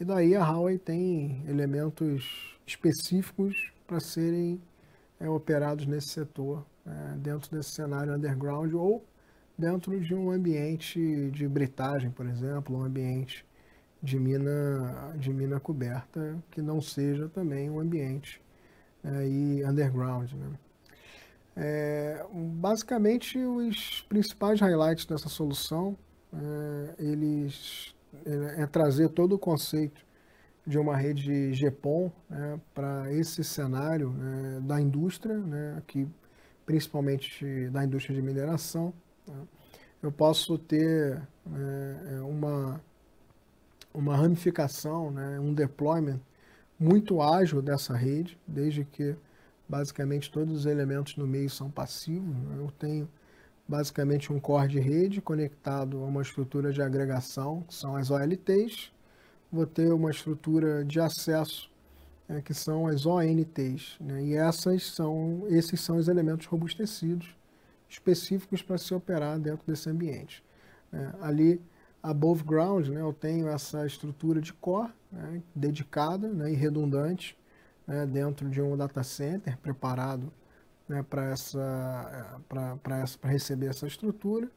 E daí a Huawei tem elementos específicos para serem operados nesse setor, dentro desse cenário underground ou dentro de um ambiente de britagem, por exemplo, um ambiente de mina coberta que não seja também um ambiente e underground, né? Basicamente, os principais highlights dessa solução é trazer todo o conceito de uma rede GPON, né, para esse cenário, né, da indústria, né, aqui, principalmente da indústria de mineração. Né. Eu posso ter uma ramificação, né, um deployment muito ágil dessa rede, desde que basicamente todos os elementos no meio são passivos. Né. Eu tenho basicamente um core de rede conectado a uma estrutura de agregação, que são as OLTs. Vou ter uma estrutura de acesso, que são as ONTs, né? E esses são os elementos robustecidos específicos para se operar dentro desse ambiente. Ali, above ground, né, eu tenho essa estrutura de core, né, dedicada, né, e redundante, né, dentro de um data center preparado, né, para receber essa estrutura,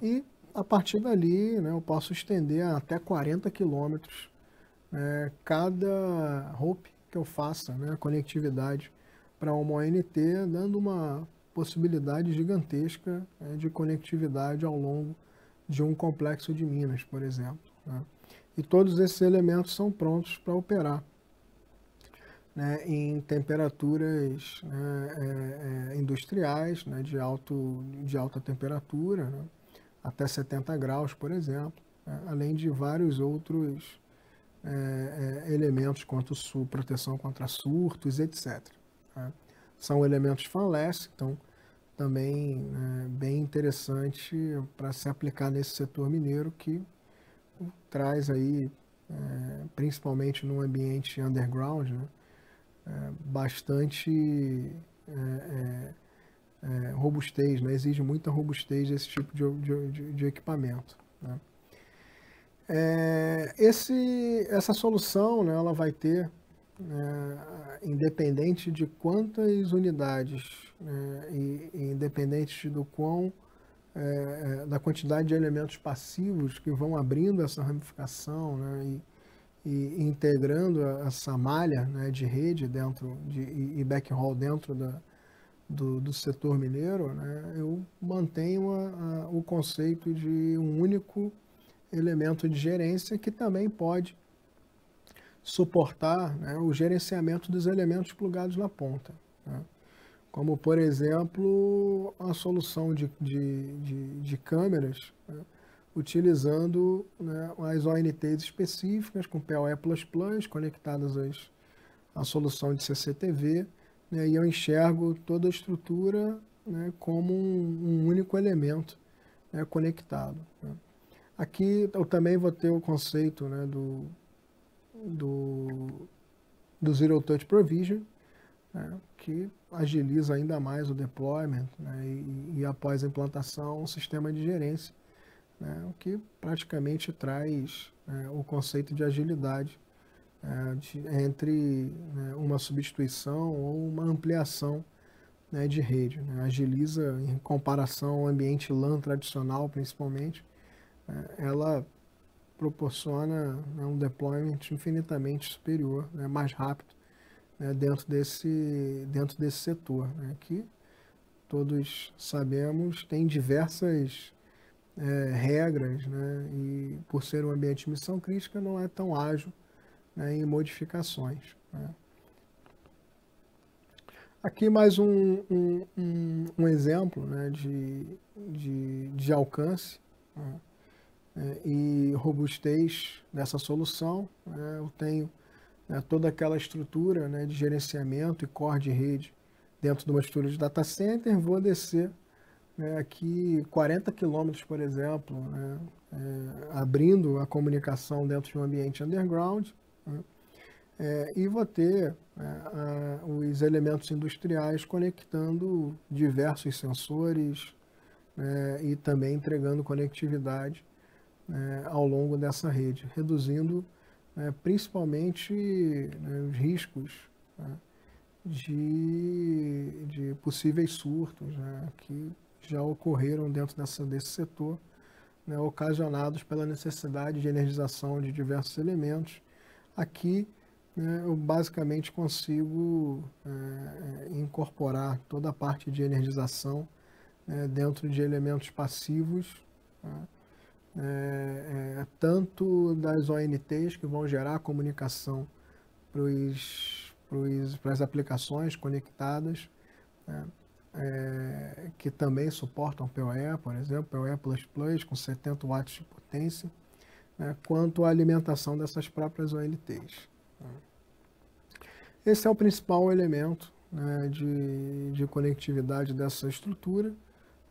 e a partir dali, né, eu posso estender até 40 quilômetros cada hop que eu faça, né, conectividade para uma ONT, dando uma possibilidade gigantesca de conectividade ao longo de um complexo de minas, por exemplo. Né. E todos esses elementos são prontos para operar, né, em temperaturas, né, industriais, né, de alta temperatura, né, até 70 graus, por exemplo, né, além de vários outros elementos quanto proteção contra surtos, etc. Né. São elementos fanless, então também bem interessante para se aplicar nesse setor mineiro, que traz aí, principalmente no ambiente underground, né, bastante robustez, né? Exige muita robustez desse tipo de equipamento. Né? Essa solução, né, ela vai ter, independente de quantas unidades, e independente do da quantidade de elementos passivos que vão abrindo essa ramificação, né, e integrando essa malha, né, de rede dentro e backhaul dentro do setor mineiro, né, eu mantenho o conceito de um único elemento de gerência que também pode suportar, né, o gerenciamento dos elementos plugados na ponta. Né, como, por exemplo, a solução de câmeras, né, utilizando, né, as ONTs específicas com PoE++, conectadas à solução de CCTV, né, e eu enxergo toda a estrutura, né, como um único elemento, né, conectado. Né. Aqui eu também vou ter o conceito, né, do Zero Touch Provision, né, que agiliza ainda mais o deployment, né, e após a implantação, um sistema de gerência, né, o que praticamente traz, o conceito de agilidade entre, né, uma substituição ou uma ampliação né, de rede, né? Agiliza em comparação ao ambiente LAN tradicional, principalmente, né? Ela proporciona, né, um deployment infinitamente superior, né, mais rápido, né, dentro desse setor, né, que todos sabemos tem diversas regras, né, e por ser um ambiente de missão crítica não é tão ágil, né, em modificações, né. Aqui mais um exemplo, né, de alcance, né, e robustez dessa solução, né. Eu tenho, né, toda aquela estrutura, né, de gerenciamento e core de rede dentro de uma estrutura de data center, vou descer, né, aqui 40 quilômetros, por exemplo, né, abrindo a comunicação dentro de um ambiente underground, né, e vou ter, né, os elementos industriais conectando diversos sensores, né, e também entregando conectividade, né, ao longo dessa rede, reduzindo, né, principalmente, né, os riscos, né, de possíveis surtos, né, que já ocorreram dentro desse setor, né, ocasionados pela necessidade de energização de diversos elementos. Aqui, né, eu basicamente consigo incorporar toda a parte de energização, né, dentro de elementos passivos, né, tanto das ONTs que vão gerar comunicação para as aplicações conectadas, né, que também suportam PoE, por exemplo, PoE++ com 70 watts de potência, né, quanto à alimentação dessas próprias ONTs. Esse é o principal elemento, né, de conectividade dessa estrutura,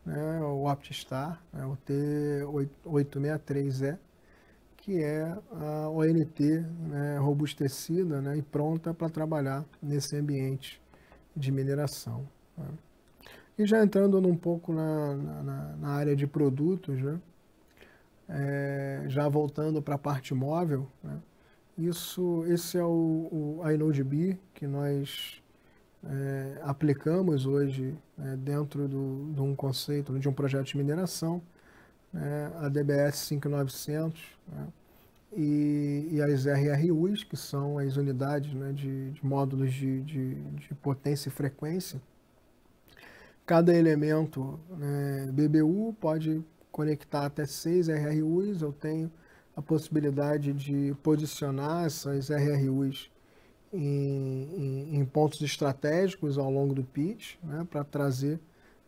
né, o OptiStar, né, o T863E, que é a ONT, né, robustecida, né, e pronta para trabalhar nesse ambiente de mineração, né. E já entrando um pouco na área de produtos, né, já voltando para a parte móvel, né, esse é o iNodeB que nós aplicamos hoje, né, dentro de um conceito, de um projeto de mineração, né, a DBS 5900, né, e as RRUs, que são as unidades, né, de módulos de potência e frequência. Cada elemento, né, BBU pode conectar até 6 RRUs. Eu tenho a possibilidade de posicionar essas RRUs em pontos estratégicos ao longo do pitch, né, para trazer,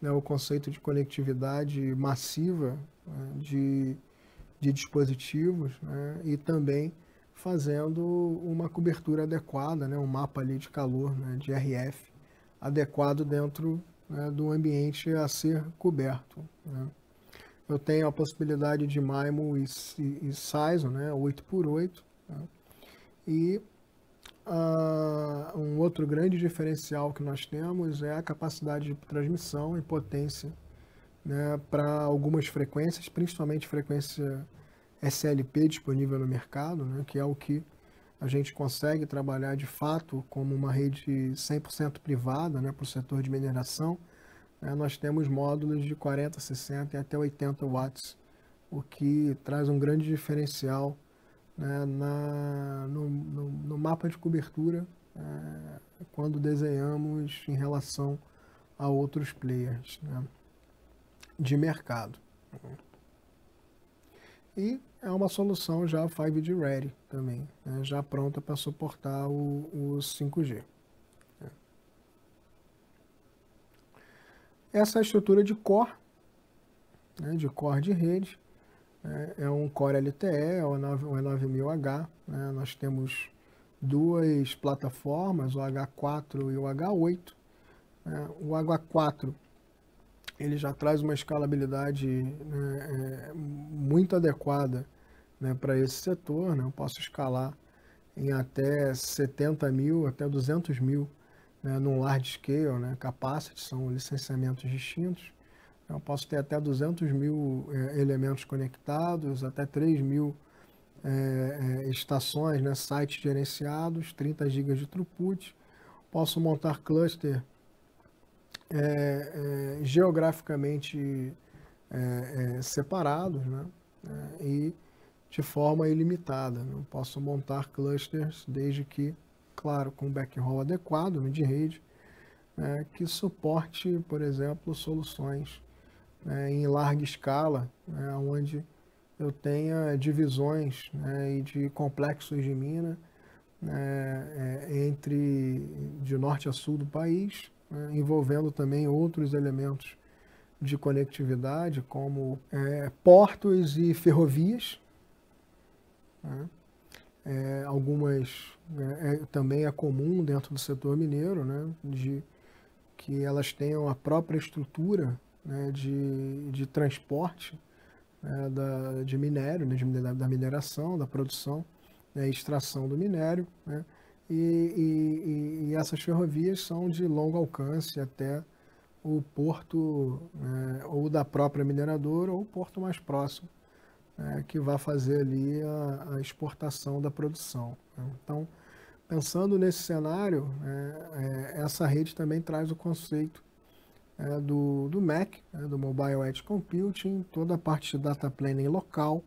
né, o conceito de conectividade massiva, né, de dispositivos, né, e também fazendo uma cobertura adequada, né, um mapa ali de calor, né, de RF adequado dentro, né, do ambiente a ser coberto, né. Eu tenho a possibilidade de MIMO e SISO, né, 8x8, né, e um outro grande diferencial que nós temos é a capacidade de transmissão e potência, né, para algumas frequências, principalmente frequência SLP disponível no mercado, né, que é o que a gente consegue trabalhar de fato como uma rede 100% privada, né, para o setor de mineração. Nós temos módulos de 40, 60 e até 80 watts, o que traz um grande diferencial, né, no mapa de cobertura, quando desenhamos em relação a outros players, né, de mercado. E é uma solução já 5G ready também, né, já pronta para suportar o 5G. Essa é a estrutura de core, né, de rede, é um Core LTE, o E9000H, né, nós temos duas plataformas, o H4 e o H8. Né, o H4 ele já traz uma escalabilidade, né, muito adequada, né, para esse setor, né, eu posso escalar em até 70 mil, até 200 mil, né, num large scale, né, capacity, são licenciamentos distintos. Eu posso ter até 200 mil elementos conectados, até 3 mil estações, né, sites gerenciados, 30 GB de throughput. Posso montar cluster geograficamente separados, né? E de forma ilimitada. Eu posso montar clusters desde que, claro, com backhaul adequado, de rede, que suporte, por exemplo, soluções em larga escala, onde eu tenha divisões e de complexos de mina entre de norte a sul do país, envolvendo também outros elementos de conectividade, como portos e ferrovias. Algumas também é comum dentro do setor mineiro, né, de que elas tenham a própria estrutura de transporte de minério, da mineração, da produção e extração do minério, né? E essas ferrovias são de longo alcance até o porto ou da própria mineradora ou o porto mais próximo, que vai fazer ali a exportação da produção. Então, pensando nesse cenário, essa rede também traz o conceito do MEC, do Mobile Edge Computing, toda a parte de data planning local,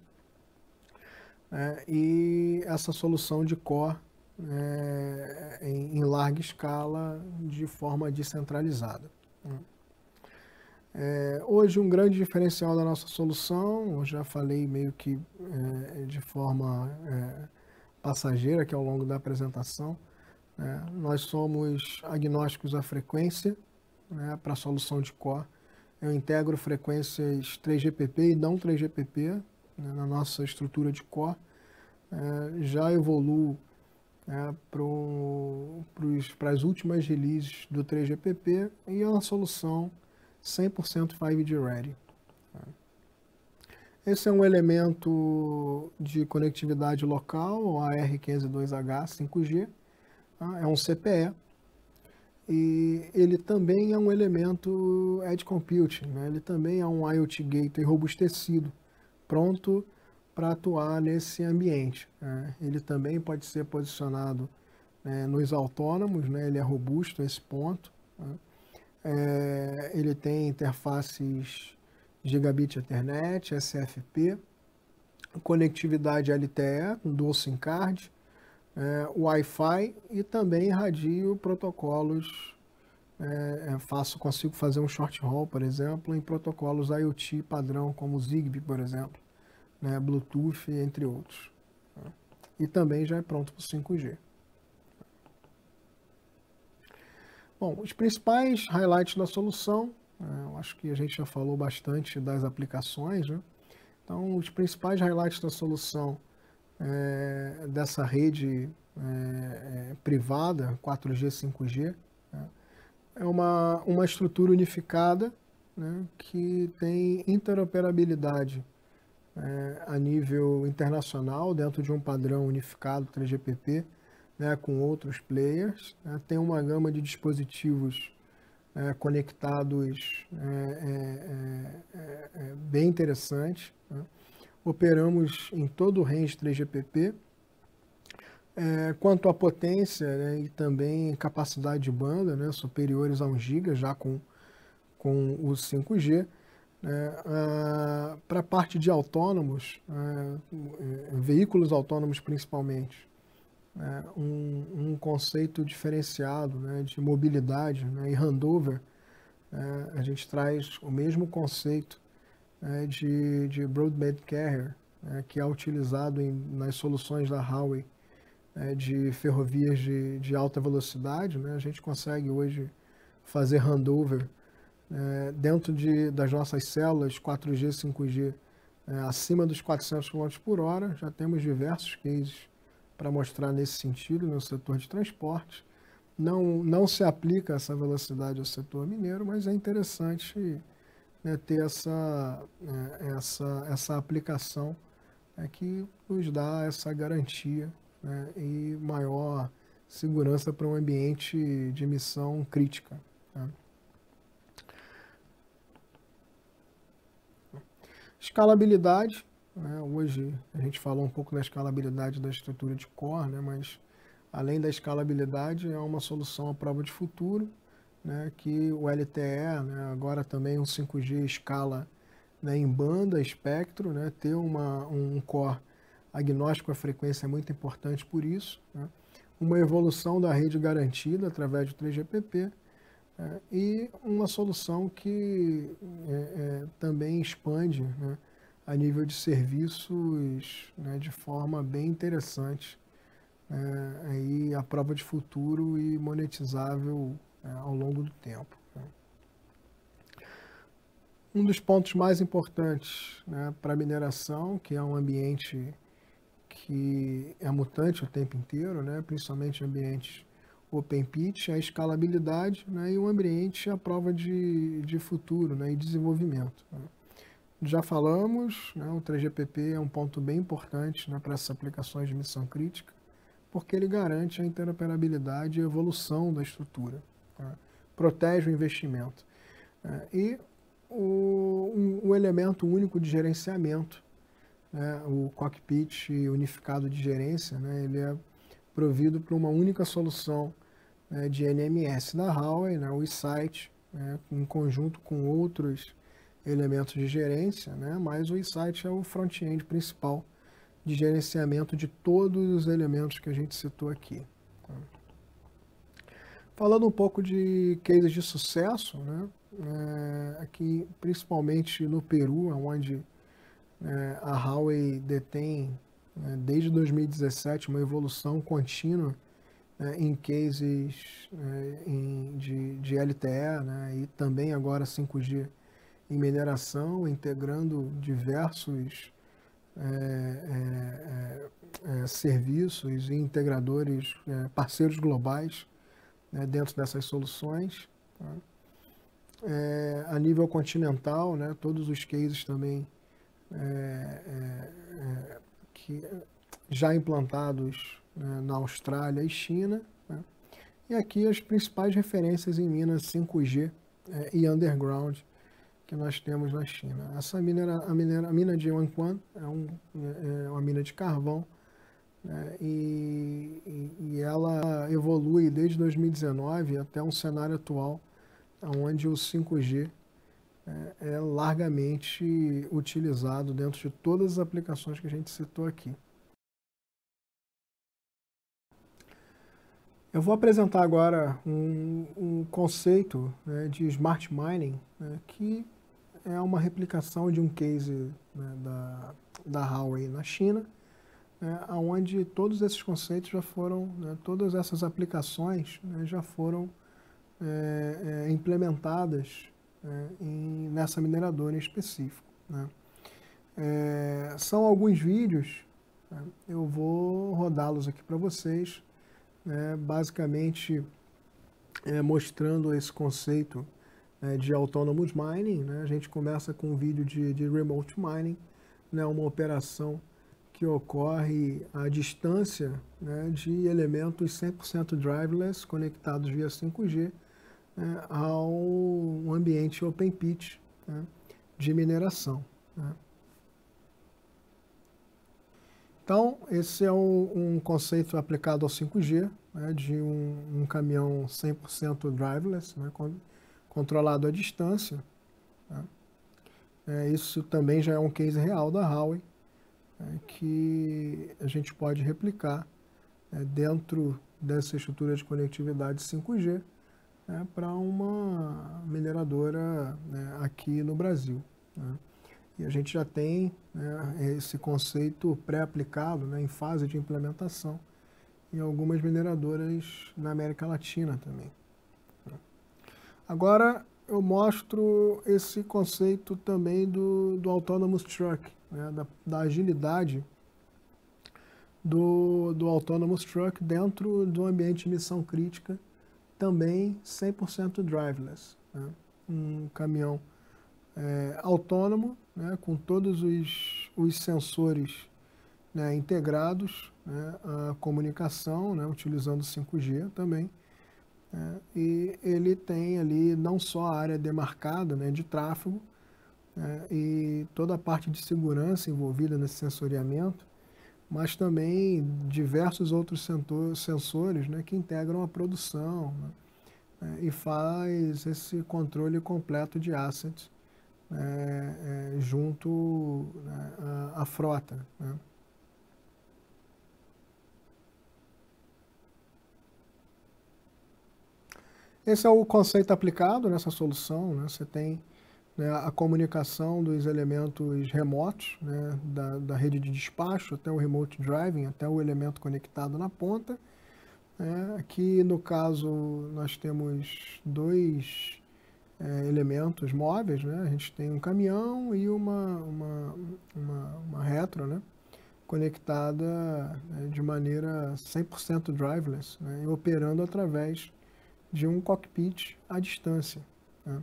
e essa solução de core em larga escala de forma descentralizada. Hoje um grande diferencial da nossa solução, eu já falei meio que de forma passageira aqui ao longo da apresentação, nós somos agnósticos à frequência para a solução de core. Eu integro frequências 3GPP e não 3GPP na nossa estrutura de core. Já evoluo para as últimas releases do 3GPP e é uma solução 100% 5G ready. Esse é um elemento de conectividade local, o AR502H 5G, é um CPE, e ele também é um elemento Edge Computing, ele também é um IoT Gateway robustecido, pronto para atuar nesse ambiente. Ele também pode ser posicionado nos autônomos, ele é robusto a esse ponto. Ele tem interfaces Gigabit Ethernet, SFP, conectividade LTE, Dual SIM Card, Wi-Fi e também radio protocolos. Consigo fazer um short haul, por exemplo, em protocolos IoT padrão, como o Zigbee, por exemplo, Bluetooth, entre outros. E também já é pronto para o 5G. Bom, os principais highlights da solução, eu acho que a gente já falou bastante das aplicações, né? Então, os principais highlights da solução dessa rede privada, 4G, 5G, é uma estrutura unificada, que tem interoperabilidade a nível internacional, dentro de um padrão unificado 3GPP, com outros players, tem uma gama de dispositivos conectados bem interessante. Operamos em todo o range 3GPP. Quanto à potência e também capacidade de banda, superiores a 1 GB, já com o 5G. Para a parte de autônomos, veículos autônomos principalmente, um conceito diferenciado de mobilidade e handover, a gente traz o mesmo conceito de Broadband Carrier, que é utilizado nas soluções da Huawei de ferrovias de alta velocidade. A gente consegue hoje fazer handover dentro das nossas células 4G, 5G, acima dos 400 km por hora. Já temos diversos cases para mostrar nesse sentido no setor de transporte. Não se aplica essa velocidade ao setor mineiro, mas é interessante ter essa aplicação que nos dá essa garantia e maior segurança para um ambiente de missão crítica. Escalabilidade. Hoje a gente falou um pouco da escalabilidade da estrutura de core, mas além da escalabilidade é uma solução à prova de futuro. né, que o LTE, né, agora também um 5G escala, né, em banda, espectro, né, ter um core agnóstico à frequência é muito importante por isso, né, uma evolução da rede garantida através do 3GPP, e uma solução que também expande, né, a nível de serviços, né, de forma bem interessante, aí a prova de futuro e monetizável ao longo do tempo. Né. Um dos pontos mais importantes, né, para a mineração, que é um ambiente que é mutante o tempo inteiro, né, principalmente ambientes open pit, a escalabilidade, né, e um ambiente à prova de futuro, né, e desenvolvimento. Né. Já falamos, né, o 3GPP é um ponto bem importante, né, para essas aplicações de missão crítica, porque ele garante a interoperabilidade e evolução da estrutura, tá? Protege o investimento. E o elemento único de gerenciamento, né, o cockpit unificado de gerência, né, ele é provido por uma única solução, né, de NMS da Huawei, né, o eSite, né, em conjunto com outros elementos de gerência, né, mas o eSite é o front-end principal de gerenciamento de todos os elementos que a gente citou aqui. Tá? Falando um pouco de cases de sucesso, né, aqui principalmente no Peru, onde a Huawei detém, desde 2017, uma evolução contínua em cases de LTE, né, e também agora 5G em mineração, integrando diversos serviços e integradores, parceiros globais, né, dentro dessas soluções. Tá? A nível continental, né, todos os cases também que já implantados, né, na Austrália e China. Né? E aqui as principais referências em minas 5G e underground que nós temos na China. Essa a mina de Wanquan é uma mina de carvão, né, e ela evolui desde 2019 até um cenário atual, onde o 5G é largamente utilizado dentro de todas as aplicações que a gente citou aqui. Eu vou apresentar agora um conceito, né, de Smart Mining, né, que é uma replicação de um case, né, da Huawei na China, né, onde todos esses conceitos já foram, né, todas essas aplicações, né, já foram implementadas, né, nessa mineradora em específico. Né. São alguns vídeos, né, eu vou rodá-los aqui para vocês, né, basicamente mostrando esse conceito de Autonomous Mining. Né. A gente começa com um vídeo de Remote Mining, né, uma operação que ocorre à distância, né, de elementos 100% driverless conectados via 5G, né, ao ambiente open pit, né, de mineração. Né. Então, esse é um conceito aplicado ao 5G, né, de um caminhão 100% driverless, né, controlado à distância. Né. Isso também já é um case real da Huawei, que a gente pode replicar dentro dessa estrutura de conectividade 5G, para uma mineradora, né, aqui no Brasil. Né. E a gente já tem, né, esse conceito pré-aplicado, né, em fase de implementação em algumas mineradoras na América Latina também. Né. Agora eu mostro esse conceito também do Autonomous Truck, né, da agilidade do Autonomous Truck dentro do ambiente de missão crítica, também 100% driverless. Né, um caminhão autônomo, né, com todos os sensores, né, integrados, né, a comunicação, né, utilizando 5G também, e ele tem ali não só a área demarcada, né, de tráfego, e toda a parte de segurança envolvida nesse sensoriamento, mas também diversos outros sensores, né, que integram a produção, né, e faz esse controle completo de assets junto à frota, né? Esse é o conceito aplicado nessa solução, né? Você tem, né, a comunicação dos elementos remotos, né, da rede de despacho até o remote driving, até o elemento conectado na ponta. Aqui, no caso, nós temos dois elementos móveis, né? A gente tem um caminhão e uma retro, né, conectada, né, de maneira 100% driverless, né, e operando através de um cockpit à distância, né?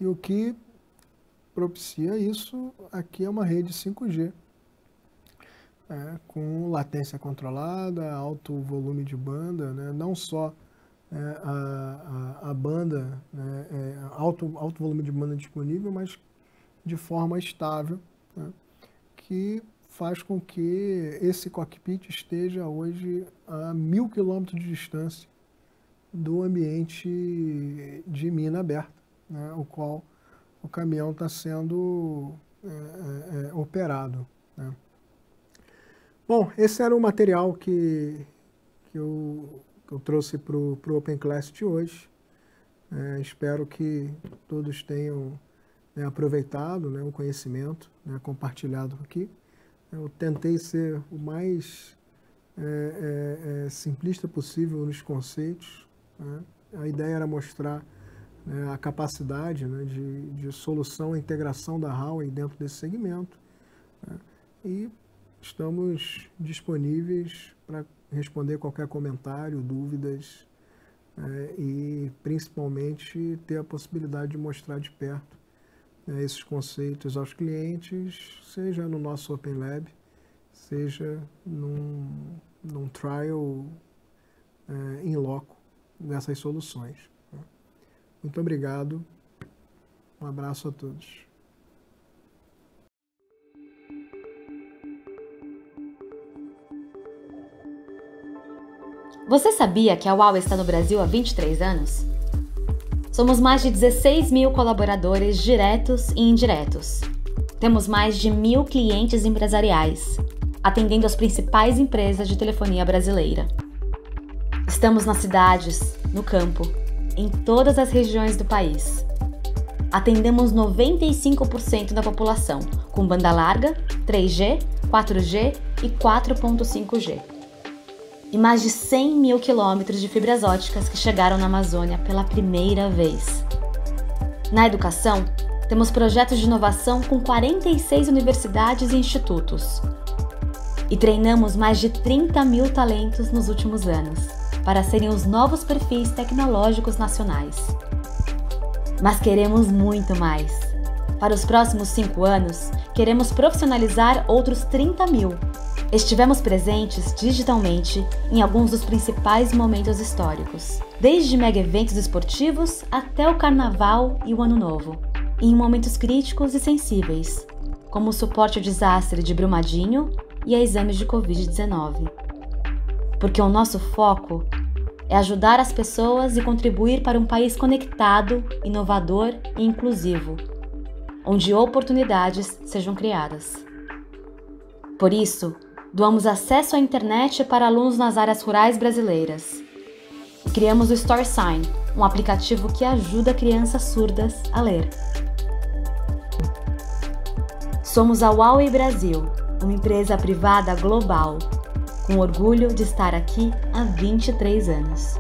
E o que propicia isso aqui é uma rede 5G, com latência controlada, alto volume de banda, né? Não só a banda, né, alto volume de banda disponível, mas de forma estável, né? Que faz com que esse cockpit esteja hoje a 1.000 km de distância do ambiente de mina aberta, né, o qual o caminhão está sendo operado, né. Bom, esse era o material que eu trouxe para o Open Class de hoje. Espero que todos tenham, né, aproveitado, né, o conhecimento, né, compartilhado aqui. Eu tentei ser o mais simplista possível nos conceitos, né? A ideia era mostrar, né, a capacidade, né, de solução e integração da Huawei dentro desse segmento, né? E estamos disponíveis para responder qualquer comentário, dúvidas, e principalmente ter a possibilidade de mostrar de perto, né, esses conceitos aos clientes, seja no nosso Open Lab, seja num trial in loco dessas soluções. Muito obrigado, um abraço a todos. Você sabia que a Huawei está no Brasil há 23 anos? Somos mais de 16.000 colaboradores diretos e indiretos. Temos mais de 1.000 clientes empresariais, atendendo as principais empresas de telefonia brasileira. Estamos nas cidades, no campo, em todas as regiões do país. Atendemos 95% da população, com banda larga, 3G, 4G e 4.5G. E mais de 100.000 quilômetros de fibras óticas que chegaram na Amazônia pela primeira vez. Na educação, temos projetos de inovação com 46 universidades e institutos. E treinamos mais de 30.000 talentos nos últimos anos, para serem os novos perfis tecnológicos nacionais. Mas queremos muito mais. Para os próximos 5 anos, queremos profissionalizar outros 30.000. Estivemos presentes digitalmente em alguns dos principais momentos históricos, desde mega eventos esportivos até o Carnaval e o Ano Novo, e em momentos críticos e sensíveis, como o suporte ao desastre de Brumadinho e a exames de Covid-19. Porque o nosso foco é ajudar as pessoas e contribuir para um país conectado, inovador e inclusivo, onde oportunidades sejam criadas. Por isso, doamos acesso à internet para alunos nas áreas rurais brasileiras. E criamos o StorySign, um aplicativo que ajuda crianças surdas a ler. Somos a Huawei Brasil, uma empresa privada global, com orgulho de estar aqui há 23 anos.